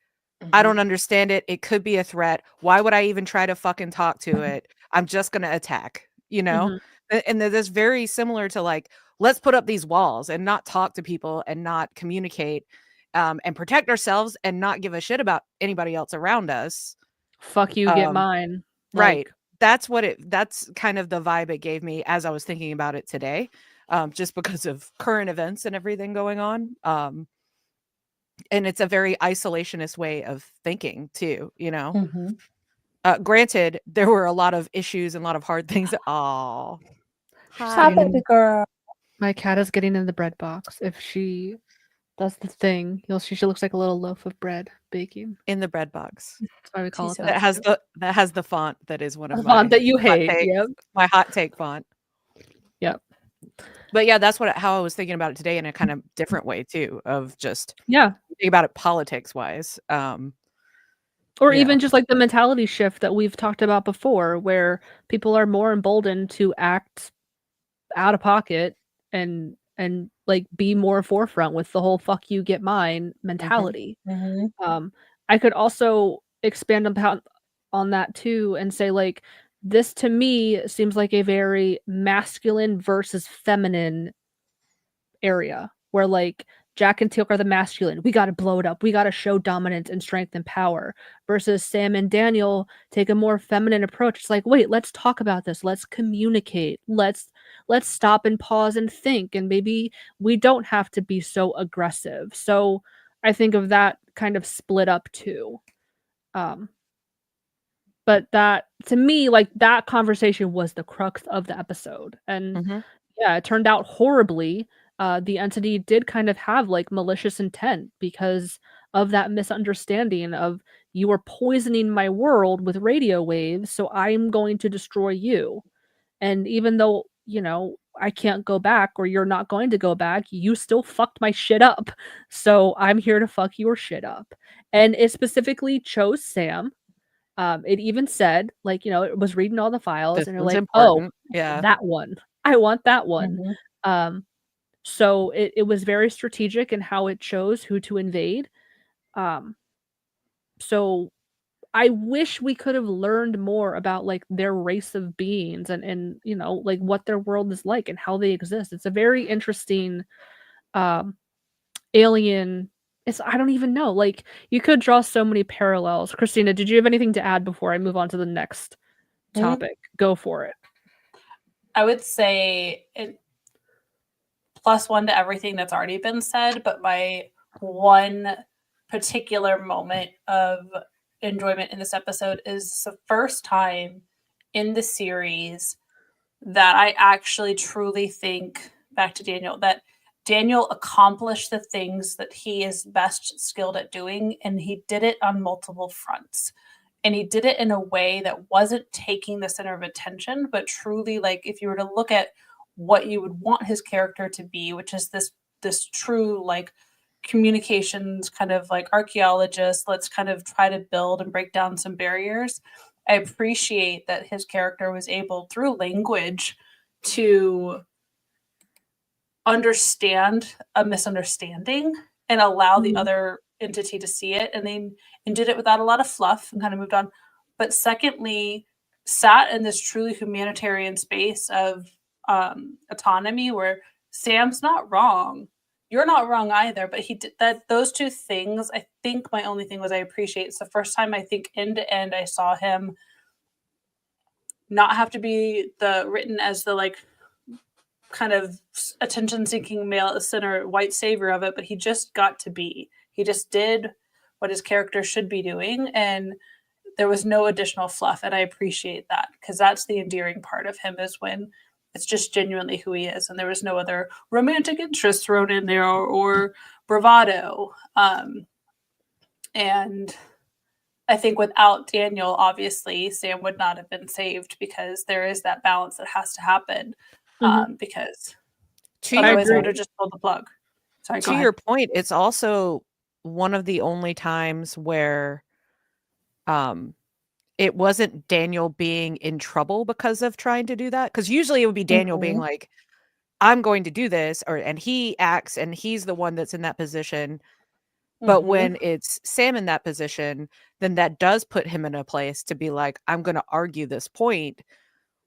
[SPEAKER 4] I don't understand it. It could be a threat. Why would I even try to fucking talk to it? I'm just gonna attack, you know?
[SPEAKER 3] Mhm.
[SPEAKER 4] And that's very similar to like, let's put up these walls and not talk to people and not communicate, and protect ourselves and not give a shit about anybody else around us.
[SPEAKER 3] Fuck you, get
[SPEAKER 4] Um,
[SPEAKER 3] mine.
[SPEAKER 4] right.
[SPEAKER 3] Like,
[SPEAKER 4] That's kind of the vibe it gave me as I was thinking about it today, just because of current events and everything going on. And it's a very isolationist way of thinking too, you know? Granted, there were a lot of issues and a lot of hard things. Oh,
[SPEAKER 3] she's
[SPEAKER 5] Hi,
[SPEAKER 3] getting
[SPEAKER 5] baby girl.
[SPEAKER 3] my cat is getting in the bread box. If she does the thing, she looks like a little loaf of bread baking.
[SPEAKER 4] in the bread box
[SPEAKER 3] That's why we call
[SPEAKER 5] She's
[SPEAKER 3] it
[SPEAKER 5] so
[SPEAKER 3] that.
[SPEAKER 4] that has the font that is one of
[SPEAKER 3] The
[SPEAKER 4] my
[SPEAKER 3] font that you
[SPEAKER 4] hot
[SPEAKER 3] hate.
[SPEAKER 4] takes,
[SPEAKER 3] Yep.
[SPEAKER 4] my hot take font.
[SPEAKER 3] Yep.
[SPEAKER 4] But yeah, that's how I was thinking about it today in a kind of different way too, of just
[SPEAKER 3] Yeah.
[SPEAKER 4] thinking about it politics wise.
[SPEAKER 3] Or
[SPEAKER 4] You know.
[SPEAKER 3] even just like the mentality shift that we've talked about before, where people are more emboldened to act out of pocket and like be more forefront with the whole "fuck you, get mine" mentality. I could also expand on that too and say like this to me seems like a very masculine versus feminine area where like Jack and Teal'c are the masculine. We got to blow it up. We got to show dominance and strength and power. Versus Sam and Daniel take a more feminine approach. It's like, wait, let's talk about this. Let's communicate. Let's stop and pause and think. And maybe we don't have to be so aggressive. So I think of that kind of split up too. But that to me, like that conversation was the crux of the episode. And
[SPEAKER 4] Mhm.
[SPEAKER 3] yeah, it turned out horribly. The entity did kind of have like malicious intent because of that misunderstanding of you are poisoning my world with radio waves, so I'm going to destroy you. And even though, I can't go back or you're not going to go back, you still fucked my shit up. So I'm here to fuck your shit up. And it specifically chose Sam. It even said, like, it was reading all the files
[SPEAKER 4] This
[SPEAKER 3] and you're
[SPEAKER 4] one's
[SPEAKER 3] like, oh,
[SPEAKER 4] important. Yeah.
[SPEAKER 3] that one. I want that one. Um, so it was very strategic in how it chose who to invade. Um, so I wish we could have learned more about like their race of beings and like what their world is like and how they exist. It's a very interesting um alien. I don't even know. Like you could draw so many parallels. Christina, did you have anything to add before I move on to the next topic? Go for it.
[SPEAKER 5] I would say it +1 to everything that's already been said, but my one particular moment of enjoyment in this episode is the first time in the series that I actually truly think, back to Daniel, that Daniel accomplished the things that he is best skilled at doing, and he did it on multiple fronts. And he did it in a way that wasn't taking the center of attention, but truly, like, if you were to look at what you would want his character to be, which is this true like communications kind of like archaeologist, let's kind of try to build and break down some barriers. I appreciate that his character was able through language to understand a misunderstanding and allow the other entity to see it, and did it without a lot of fluff and kind of moved on. But secondly, sat in this truly humanitarian space of autonomy where Sam's not wrong, you're not wrong either, but he did that. Those two things, I think my only thing was I appreciate it's the first time I think end to end I saw him not have to be written as the like kind of attention seeking male center white savior of it, but he just got to be. He just did what his character should be doing, and there was no additional fluff, and I appreciate that because that's the endearing part of him is when it's just genuinely who he is, and there was no other romantic interest thrown in there or bravado. And I think without Daniel, obviously Sam would not have been saved because there is that balance that has to happen. Because
[SPEAKER 4] To
[SPEAKER 3] I
[SPEAKER 4] your
[SPEAKER 5] otherwise, it would
[SPEAKER 3] agree.
[SPEAKER 5] have just pulled the plug. Sorry, go
[SPEAKER 4] to
[SPEAKER 5] ahead.
[SPEAKER 4] your point, it's also one of the only times where it wasn't Daniel being in trouble because of trying to do that. Because usually it would be Daniel being like, I'm going to do this, and he acts and he's the one that's in that position. But when it's Sam in that position, then that does put him in a place to be like, I'm going to argue this point.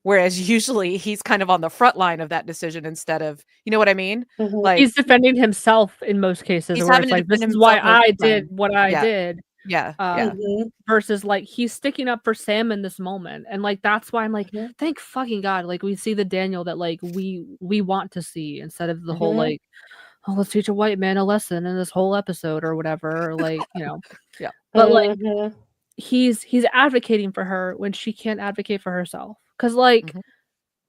[SPEAKER 4] Whereas usually he's kind of on the front line of that decision instead of, you know what I mean? Like
[SPEAKER 3] He's defending himself in most cases,
[SPEAKER 4] he's
[SPEAKER 3] where
[SPEAKER 4] having
[SPEAKER 3] it's
[SPEAKER 4] to
[SPEAKER 3] like, this
[SPEAKER 4] defend
[SPEAKER 3] is why
[SPEAKER 4] himself most
[SPEAKER 3] I
[SPEAKER 4] of the
[SPEAKER 3] did
[SPEAKER 4] time.
[SPEAKER 3] what I
[SPEAKER 4] Yeah.
[SPEAKER 3] did.
[SPEAKER 4] Yeah.
[SPEAKER 3] Versus like he's sticking up for Sam in this moment. And like that's why I'm like, thank fucking God. Like we see the Daniel that like we want to see instead of the whole like, oh, let's teach a white man a lesson in this whole episode or whatever. Or, like, you know.
[SPEAKER 4] Yeah.
[SPEAKER 3] But like he's advocating for her when she can't advocate for herself. Cause like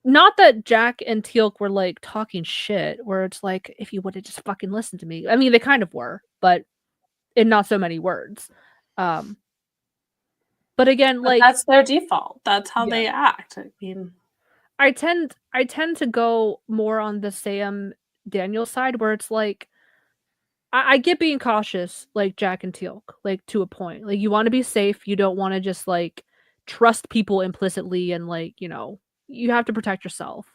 [SPEAKER 3] not that Jack and Teal'c were like talking shit, where it's like, if you would have just fucking listened to me. I mean, they kind of were, but in not so many words. But again,
[SPEAKER 5] But
[SPEAKER 3] like
[SPEAKER 5] that's their default. That's how
[SPEAKER 3] Yeah.
[SPEAKER 5] they act. I mean,
[SPEAKER 3] I tend to go more on the Sam Daniel side, where it's like I get being cautious, like Jack and Teal'c, like to a point. Like you want to be safe, you don't want to just like trust people implicitly, and like you have to protect yourself.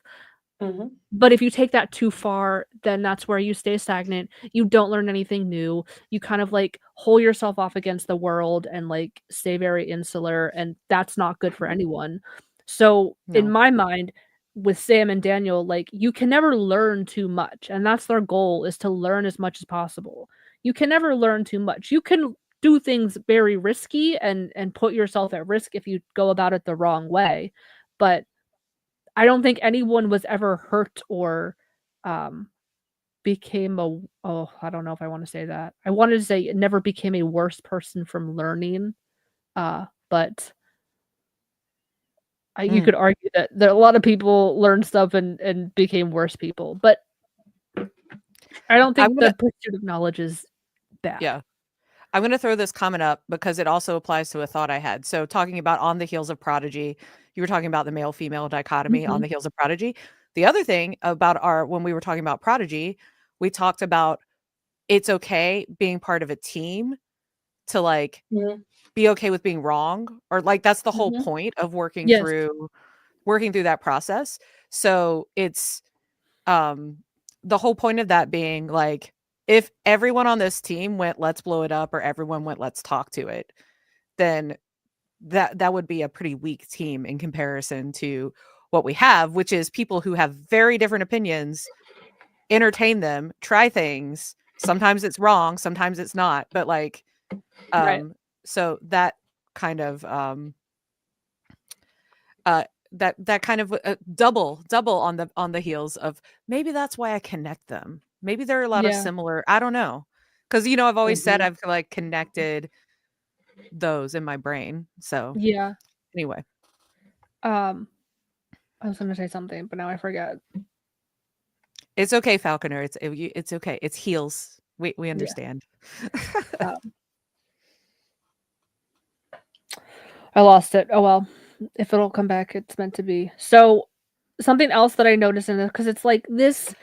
[SPEAKER 3] But if you take that too far, then that's where you stay stagnant. You don't learn anything new. You kind of like hole yourself off against the world and like stay very insular, and that's not good for anyone. So in
[SPEAKER 4] No.
[SPEAKER 3] my mind, with Sam and Daniel, like you can never learn too much, and that's their goal, is to learn as much as possible. You can never learn too much. You can do things very risky and put yourself at risk if you go about it the wrong way, but I don't think anyone was ever hurt or became a I don't know if I want to say that. I wanted to say it never became a worse person from learning. But you could argue that there a lot of people learned stuff and became worse people. But I don't think the pursuit of knowledge is bad.
[SPEAKER 4] Yeah. I'm going to throw this comment up because it also applies to a thought I had. So talking about on the heels of Prodigy, you were talking about the male female dichotomy on the heels of Prodigy. The other thing about when we were talking about Prodigy, we talked about it's okay being part of a team to like be okay with being wrong, or like that's the whole point of working
[SPEAKER 3] Yes.
[SPEAKER 4] through that process. So it's the whole point of that being like, if everyone on this team went, let's blow it up, or everyone went, let's talk to it, then that would be a pretty weak team in comparison to what we have, which is people who have very different opinions, entertain them, try things. Sometimes it's wrong, sometimes it's not, but like,
[SPEAKER 3] Right.
[SPEAKER 4] so that kind of, that kind of double on the heels of maybe that's why I connect them. Maybe there are a lot of
[SPEAKER 3] Yeah.
[SPEAKER 4] similar, I don't know. Because I've always said I've like connected those in my brain. So
[SPEAKER 3] Yeah.
[SPEAKER 4] anyway.
[SPEAKER 3] I was gonna say something, but now I forget.
[SPEAKER 4] It's okay, Falconer. It's okay. It's heels. We understand.
[SPEAKER 3] I lost it. Oh well. If it'll come back, it's meant to be. So something else that I noticed in this, because it's like this,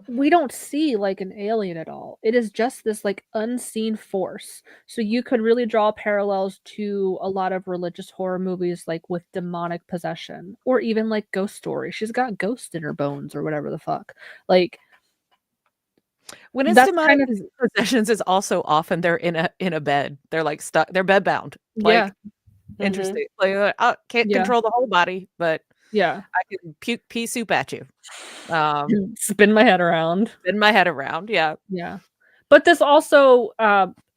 [SPEAKER 3] we don't see like an alien at all. It is just this like unseen force. So you could really draw parallels to a lot of religious horror movies, like with demonic possession, or even like Ghost Story. She's got ghosts in her bones or whatever the fuck. Like
[SPEAKER 4] when it's
[SPEAKER 3] that's
[SPEAKER 4] demonic
[SPEAKER 3] kind of
[SPEAKER 4] possessions, is also often they're in a bed. They're like stuck. They're bed bound.
[SPEAKER 3] yeah.
[SPEAKER 4] Like interesting. Like I can't
[SPEAKER 3] Yeah.
[SPEAKER 4] control the whole body, but
[SPEAKER 3] Yeah.
[SPEAKER 4] I can puke pea soup at you.
[SPEAKER 3] Spin my head around.
[SPEAKER 4] Spin my head around. Yeah.
[SPEAKER 3] Yeah. But this also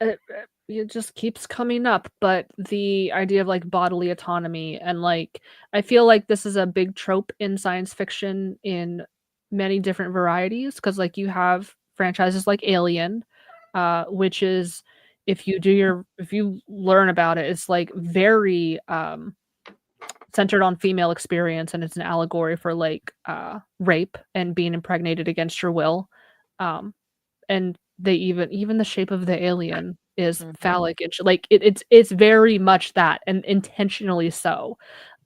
[SPEAKER 3] it just keeps coming up, but the idea of like bodily autonomy, and like I feel like this is a big trope in science fiction in many different varieties, because like you have franchises like Alien, which is, if you learn about it, it's like very centered on female experience, and it's an allegory for like rape and being impregnated against your will. And they even the shape of the alien is
[SPEAKER 4] Mhm.
[SPEAKER 3] phallic and like it's very much that, and intentionally so.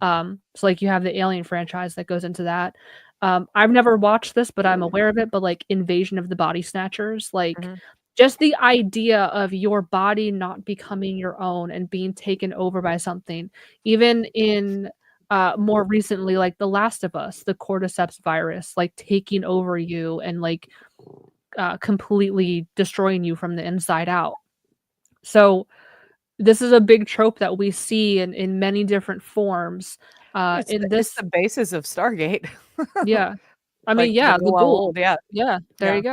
[SPEAKER 3] So like you have the Alien franchise that goes into that. I've never watched this, but I'm aware of it. But like Invasion of the Body Snatchers, like
[SPEAKER 4] Mhm.
[SPEAKER 3] just the idea of your body not becoming your own and being taken over by something, even in more recently, like The Last of Us, the cordyceps virus, like taking over you and like completely destroying you from the inside out. So this is a big trope that we see in many different forms. In
[SPEAKER 4] It's
[SPEAKER 3] this,
[SPEAKER 4] the basis of Stargate.
[SPEAKER 3] yeah, I mean,
[SPEAKER 4] Like, to
[SPEAKER 3] yeah,
[SPEAKER 4] go
[SPEAKER 3] the
[SPEAKER 4] all
[SPEAKER 3] ghoul,
[SPEAKER 4] old, yeah.
[SPEAKER 3] yeah, there
[SPEAKER 4] Yeah.
[SPEAKER 3] you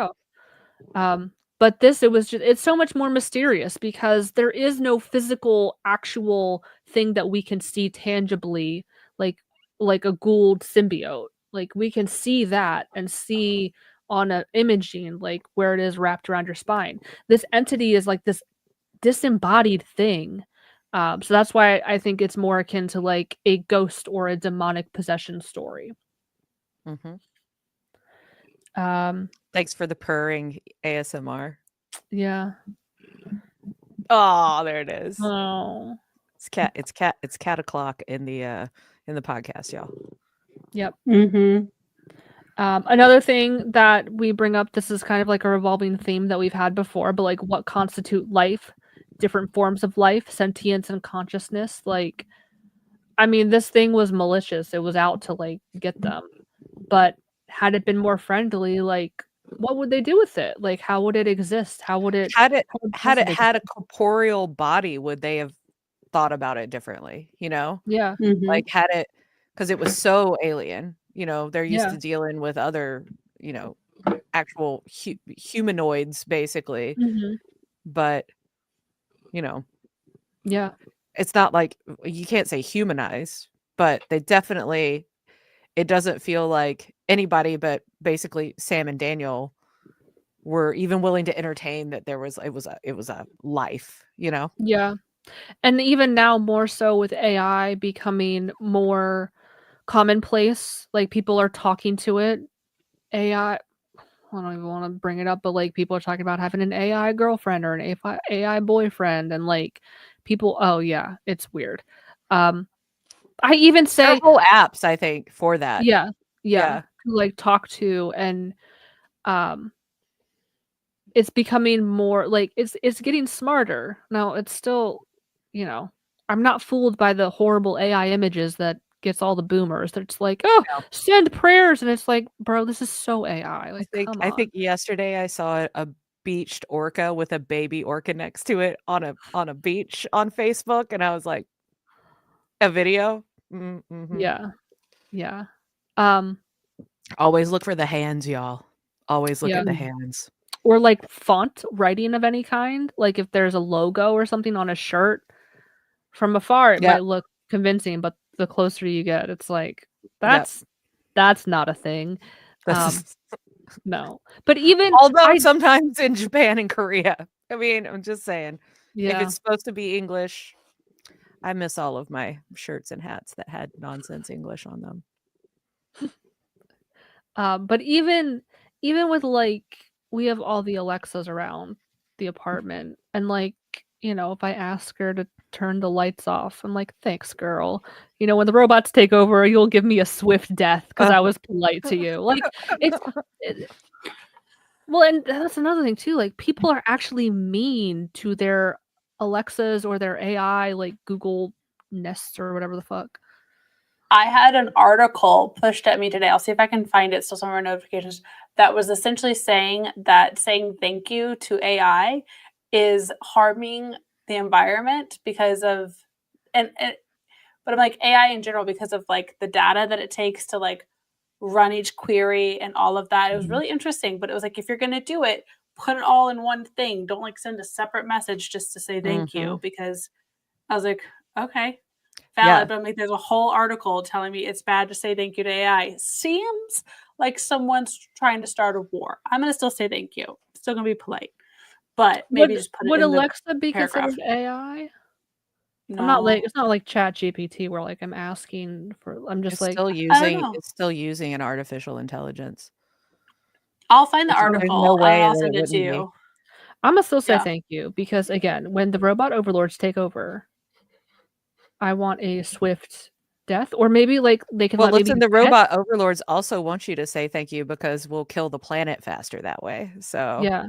[SPEAKER 3] go. But this, it was just, it's so much more mysterious because there is no physical, actual thing that we can see tangibly, like like a Gould symbiote. Like we can see that and see on a imaging like where it is wrapped around your spine. This entity is like this disembodied thing. So that's why I think it's more akin to like a ghost or a demonic possession story.
[SPEAKER 4] Mhm.
[SPEAKER 3] Um,
[SPEAKER 4] Thanks for the purring ASMR.
[SPEAKER 3] yeah.
[SPEAKER 4] Oh, there it is.
[SPEAKER 3] Oh,
[SPEAKER 4] It's cat o'clock in the podcast, y'all.
[SPEAKER 3] yep.
[SPEAKER 5] Mm-hmm.
[SPEAKER 3] Another thing that we bring up, this is kind of like a revolving theme that we've had before, but like what constitute life, different forms of life, sentience and consciousness. Like, I mean, this thing was malicious. It was out to like get them. But had it been more friendly, like what would they do with it? Like how would it exist?
[SPEAKER 4] Had it
[SPEAKER 3] How would
[SPEAKER 4] had it
[SPEAKER 3] Jessica
[SPEAKER 4] had a
[SPEAKER 3] exist?
[SPEAKER 4] corporeal body, would they have thought about it differently, you know?
[SPEAKER 3] Yeah.
[SPEAKER 5] Mm-hmm.
[SPEAKER 4] Like, had it, because it was so alien, they're used
[SPEAKER 3] Yeah.
[SPEAKER 4] to dealing with other, actual humanoids, basically,
[SPEAKER 3] Mhm.
[SPEAKER 4] but, you know,
[SPEAKER 3] Yeah.
[SPEAKER 4] it's not like you can't say humanized, but they definitely it doesn't feel like anybody but basically Sam and Daniel were even willing to entertain that it was a life, you know?
[SPEAKER 3] Yeah. And even now more so with AI becoming more commonplace, like people are talking to it. AI, I don't even want to bring it up, but like people are talking about having an AI girlfriend or an AI boyfriend, and like people, oh yeah, it's weird. Um, I even
[SPEAKER 4] There are
[SPEAKER 3] say,
[SPEAKER 4] whole apps, I think, for that.
[SPEAKER 3] yeah, yeah,
[SPEAKER 4] Yeah.
[SPEAKER 3] to like talk to, and um, it's becoming more like it's getting smarter. Now it's still, you know, I'm not fooled by the horrible AI images that gets all the boomers. That's like, oh,
[SPEAKER 4] No.
[SPEAKER 3] send prayers, and it's like, bro, this is so AI.
[SPEAKER 4] I
[SPEAKER 3] Like,
[SPEAKER 4] think
[SPEAKER 3] come
[SPEAKER 4] I
[SPEAKER 3] on.
[SPEAKER 4] think yesterday I saw a beached orca with a baby orca next to it on a beach on Facebook, and I was like, "A video?" Mhm.
[SPEAKER 3] Yeah, yeah. Um,
[SPEAKER 4] Always look for the hands, y'all. Always look
[SPEAKER 3] yeah.
[SPEAKER 4] at the hands.
[SPEAKER 3] Or like font writing of any kind. Like if there's a logo or something on a shirt, from afar it
[SPEAKER 4] Yep,
[SPEAKER 3] might look convincing, but the closer you get, it's like
[SPEAKER 4] yep.
[SPEAKER 3] that's not a thing.
[SPEAKER 4] This
[SPEAKER 3] Um,
[SPEAKER 4] is
[SPEAKER 3] no. But even
[SPEAKER 4] although
[SPEAKER 3] I
[SPEAKER 4] sometimes in Japan and Korea. I mean, I'm just saying, if
[SPEAKER 3] yeah.
[SPEAKER 4] it's supposed to be English, I miss all of my shirts and hats that had nonsense English on them.
[SPEAKER 3] But even with like we have all the Alexas around the apartment, and like, you know, if I ask her to turn the lights off, I'm like, thanks, girl. You know, when the robots take over, you'll give me a swift death because I was polite to you. Like it's it, well, and that's another thing too. Like people are actually mean to their Alexas or their AI, like Google Nests or whatever the fuck.
[SPEAKER 5] I had an article pushed at me today. I'll see if I can find it. Still some of our notifications that was essentially saying that saying thank you to AI is harming the environment because of and but I'm like AI in general because of like the data that it takes to like run each query and all of that. It was
[SPEAKER 4] Mhm.
[SPEAKER 5] really interesting, but it was like if you're gonna do it, put it all in one thing. Don't like send a separate message just to say thank you
[SPEAKER 4] Mhm.
[SPEAKER 5] because I was like, okay,
[SPEAKER 4] Yeah.
[SPEAKER 5] valid, but I'm like, there's a whole article telling me it's bad to say thank you to AI. Seems like someone's trying to start a war. I'm gonna still say thank you. Still gonna be polite, but maybe just put it
[SPEAKER 3] Would
[SPEAKER 5] in the
[SPEAKER 3] Alexa be
[SPEAKER 5] paragraph.
[SPEAKER 3] considered AI? I'm not like
[SPEAKER 5] No,
[SPEAKER 3] it's not like Chat GPT where like I'm asking for I'm just
[SPEAKER 4] It's
[SPEAKER 3] like
[SPEAKER 4] still
[SPEAKER 5] I don't
[SPEAKER 4] using
[SPEAKER 5] know.
[SPEAKER 4] it's still using an artificial intelligence.
[SPEAKER 5] I'll find the
[SPEAKER 4] There's no
[SPEAKER 5] article and
[SPEAKER 4] way
[SPEAKER 5] I'll
[SPEAKER 4] that it
[SPEAKER 5] send it to
[SPEAKER 4] wouldn't be.
[SPEAKER 5] you.
[SPEAKER 3] I'm gonna still say
[SPEAKER 5] Yeah.
[SPEAKER 3] thank you because again, when the robot overlords take over, I want a swift death, or maybe like they can
[SPEAKER 4] Well,
[SPEAKER 3] let me be
[SPEAKER 4] listen,
[SPEAKER 3] the
[SPEAKER 4] the
[SPEAKER 3] pet.
[SPEAKER 4] robot overlords also want you to say thank you because we'll kill the planet faster that way. So,
[SPEAKER 3] Yeah.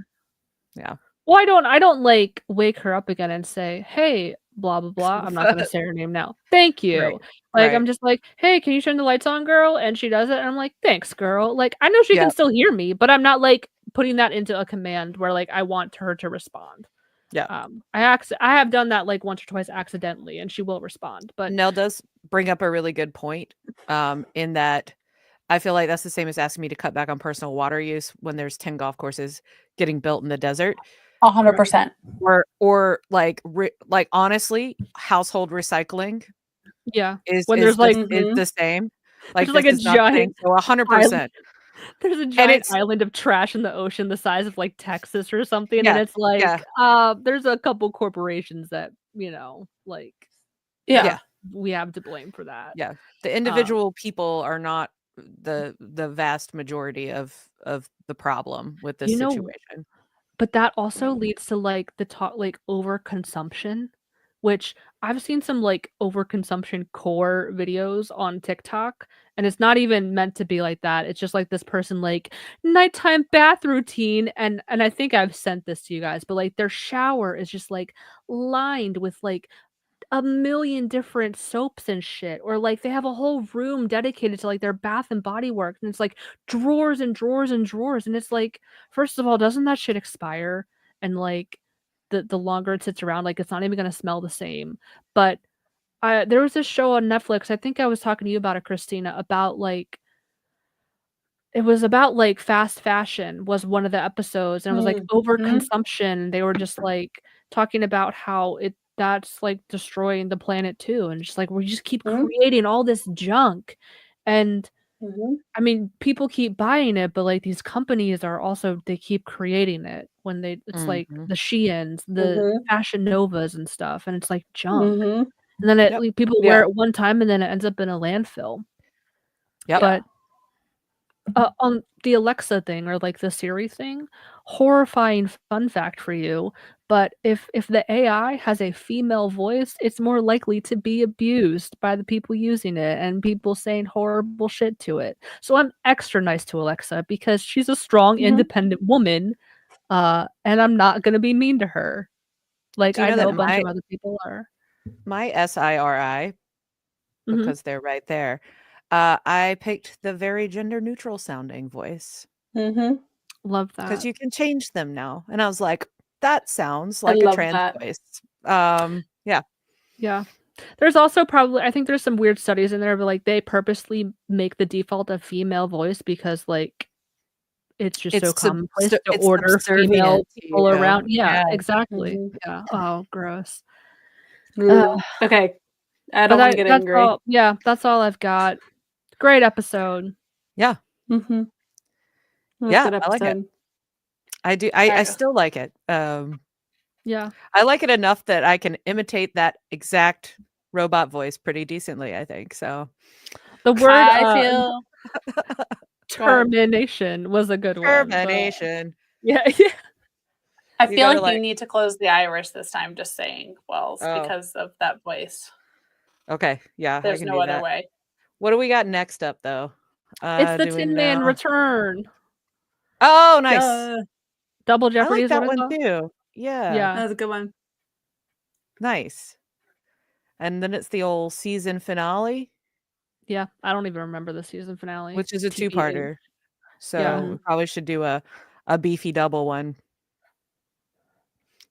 [SPEAKER 4] yeah.
[SPEAKER 3] Well, I don't like wake her up again and say, "Hey, blah blah blah." I'm not gonna say her name now. Thank
[SPEAKER 4] Right.
[SPEAKER 3] you. Like I'm
[SPEAKER 4] Right.
[SPEAKER 3] just like, "Hey, can you turn the lights on, girl?" And she does it, and I'm like, "Thanks, girl." Like I know she
[SPEAKER 4] Yeah.
[SPEAKER 3] can still hear me, but I'm not like putting that into a command where like I want her to respond.
[SPEAKER 4] Yeah.
[SPEAKER 3] I have done that like once or twice accidentally, and she will respond. But
[SPEAKER 4] Nell does bring up a really good point, in that I feel like that's the same as asking me to cut back on personal water use when there's 10 golf courses getting built in the desert.
[SPEAKER 5] 100%.
[SPEAKER 4] Or like honestly, household recycling
[SPEAKER 3] yeah,
[SPEAKER 4] is
[SPEAKER 3] when
[SPEAKER 4] is
[SPEAKER 3] there's
[SPEAKER 4] the
[SPEAKER 3] like
[SPEAKER 4] is
[SPEAKER 5] Mhm.
[SPEAKER 4] the same.
[SPEAKER 3] there's
[SPEAKER 4] Like,
[SPEAKER 3] like
[SPEAKER 4] this
[SPEAKER 3] a
[SPEAKER 4] is not saying
[SPEAKER 3] giant
[SPEAKER 4] so
[SPEAKER 3] island
[SPEAKER 4] 100%.
[SPEAKER 3] there's a
[SPEAKER 4] And
[SPEAKER 3] giant
[SPEAKER 4] it's
[SPEAKER 3] island of trash in the ocean the size of like Texas or something, and
[SPEAKER 4] yeah,
[SPEAKER 3] it's like
[SPEAKER 4] yeah,
[SPEAKER 3] there's a couple corporations that, like
[SPEAKER 5] Yeah.
[SPEAKER 4] yeah,
[SPEAKER 3] we have to blame for that.
[SPEAKER 4] yeah. The
[SPEAKER 3] Um,
[SPEAKER 4] individual people are not the vast majority of the problem with this
[SPEAKER 3] you know,
[SPEAKER 4] situation.
[SPEAKER 3] but that also leads to like the talk like overconsumption, which I've seen some like overconsumption core videos on TikTok, and it's not even meant to be like that. It's just like this person like nighttime bath routine, and I think I've sent this to you guys, but like their shower is just like lined with like a million different soaps and shit, or like they have a whole room dedicated to like their bath and body works, and it's like drawers and drawers and drawers, and it's like, first of all, doesn't that shit expire? And like the longer it sits around, like it's not even gonna smell the same. But there was this show on Netflix. I think I was talking to you about it, Christina, about like it was about, like, fast fashion was one of the episodes, and it was, like,
[SPEAKER 5] Mhm.
[SPEAKER 3] overconsumption. They were just, like, talking about how that's, like, destroying the planet too, and just, like, we just keep
[SPEAKER 5] Mhm.
[SPEAKER 3] creating all this junk, and,
[SPEAKER 5] Mhm.
[SPEAKER 3] I mean, people keep buying it, but, like, these companies are also they keep creating it when it's, like,
[SPEAKER 4] Mhm.
[SPEAKER 3] the Sheins, the
[SPEAKER 5] Mhm.
[SPEAKER 3] Fashion Novas and stuff, and it's, like, junk,
[SPEAKER 5] Mhm.
[SPEAKER 3] and then
[SPEAKER 4] Yep.
[SPEAKER 3] like, people wear
[SPEAKER 5] Yeah.
[SPEAKER 3] it one time, and then it ends up in a landfill,
[SPEAKER 4] Yep.
[SPEAKER 5] Yeah.
[SPEAKER 3] but on the Alexa thing or, like, the Siri thing, horrifying fun fact for you, but if the AI has a female voice, it's more likely to be abused by the people using it and people saying horrible shit to it. So I'm extra nice to Alexa because she's a strong,
[SPEAKER 5] Mhm.
[SPEAKER 3] independent woman, and I'm not gonna be mean to her, like
[SPEAKER 4] Do you
[SPEAKER 3] I
[SPEAKER 4] know
[SPEAKER 3] know
[SPEAKER 4] that
[SPEAKER 3] a bunch of other people are.
[SPEAKER 4] my SIRI,
[SPEAKER 3] Mhm.
[SPEAKER 4] because they're right there, I picked the very gender neutral sounding voice
[SPEAKER 5] Mhm.
[SPEAKER 3] Love
[SPEAKER 4] because
[SPEAKER 3] that.
[SPEAKER 4] you can change them now. And I was like, that sounds
[SPEAKER 5] I
[SPEAKER 4] like a
[SPEAKER 5] love
[SPEAKER 4] trans
[SPEAKER 5] that.
[SPEAKER 4] voice. Yeah.
[SPEAKER 3] Yeah. There's also probably I think there's some weird studies in there, but, like, they purposely make the default a female voice because, like, it's just so commonplace to
[SPEAKER 4] It's
[SPEAKER 3] order
[SPEAKER 4] subservient
[SPEAKER 3] female
[SPEAKER 4] to
[SPEAKER 3] people
[SPEAKER 4] you.
[SPEAKER 3] around. Yeah,
[SPEAKER 4] Yeah.
[SPEAKER 3] exactly.
[SPEAKER 5] Mhm.
[SPEAKER 3] Yeah. Oh, gross. Uh,
[SPEAKER 5] Ooh. Okay. I
[SPEAKER 3] but
[SPEAKER 5] don't wanna get
[SPEAKER 3] that's
[SPEAKER 5] angry.
[SPEAKER 3] all yeah, that's all I've got. Great episode.
[SPEAKER 4] Yeah.
[SPEAKER 5] Mhm. It was a
[SPEAKER 4] Yeah.
[SPEAKER 5] good
[SPEAKER 4] I like it.
[SPEAKER 5] episode.
[SPEAKER 4] I do. I
[SPEAKER 5] Alright.
[SPEAKER 4] still like it.
[SPEAKER 3] Yeah.
[SPEAKER 4] I like it enough that I can imitate that exact robot voice pretty decently, I think. So
[SPEAKER 3] The word,
[SPEAKER 5] I feel Go ahead.
[SPEAKER 3] termination was a good one, but
[SPEAKER 4] termination.
[SPEAKER 3] yeah, yeah.
[SPEAKER 5] I
[SPEAKER 4] You
[SPEAKER 5] feel
[SPEAKER 4] gotta
[SPEAKER 5] like you
[SPEAKER 4] like,
[SPEAKER 5] need to close the iris this time, just saying, Wells,
[SPEAKER 4] oh,
[SPEAKER 5] because of that voice.
[SPEAKER 4] okay. Yeah, I
[SPEAKER 5] There's
[SPEAKER 4] can
[SPEAKER 5] no
[SPEAKER 4] do
[SPEAKER 5] other
[SPEAKER 4] that.
[SPEAKER 5] way.
[SPEAKER 4] What do we got next up though?
[SPEAKER 3] It's the
[SPEAKER 4] Do we
[SPEAKER 3] Tin Man
[SPEAKER 4] know?
[SPEAKER 3] return.
[SPEAKER 4] Oh, nice.
[SPEAKER 5] Duh.
[SPEAKER 3] Double
[SPEAKER 4] I
[SPEAKER 3] Jeopardy
[SPEAKER 4] like
[SPEAKER 3] is what
[SPEAKER 4] that
[SPEAKER 3] it's
[SPEAKER 4] one
[SPEAKER 3] called?
[SPEAKER 4] too. Yeah.
[SPEAKER 3] Yeah.
[SPEAKER 5] That was a good one.
[SPEAKER 4] Nice. And then it's the old season finale,
[SPEAKER 3] Yeah. I don't even remember the season finale.
[SPEAKER 4] which is a
[SPEAKER 3] TBD.
[SPEAKER 4] two-parter.
[SPEAKER 3] Yeah.
[SPEAKER 4] So we
[SPEAKER 5] Mhm.
[SPEAKER 4] probably should do a beefy double one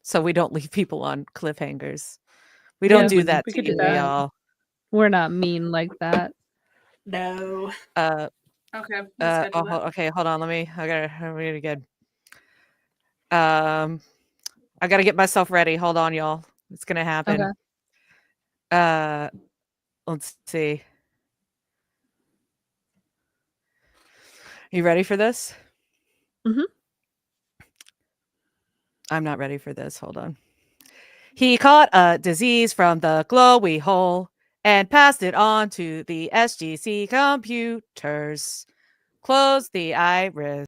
[SPEAKER 4] so we don't leave people on cliffhangers. We don't
[SPEAKER 3] Yeah,
[SPEAKER 4] do
[SPEAKER 3] we
[SPEAKER 4] that
[SPEAKER 5] We
[SPEAKER 4] to
[SPEAKER 5] could do
[SPEAKER 4] you,
[SPEAKER 5] that.
[SPEAKER 3] won't.
[SPEAKER 4] y'all.
[SPEAKER 3] We're not mean like that.
[SPEAKER 5] No.
[SPEAKER 4] Uh
[SPEAKER 5] Okay, we'll schedule that.
[SPEAKER 4] okay, hold on. I'm really good. Um I gotta get myself ready. Hold on, y'all. It's gonna
[SPEAKER 3] Okay.
[SPEAKER 4] happen. Uh let's see. You ready for this?
[SPEAKER 3] Mhm.
[SPEAKER 4] I'm not ready for this. Hold on. He caught a disease from the glowy hole and passed it on to the SGC computers. Close the iris.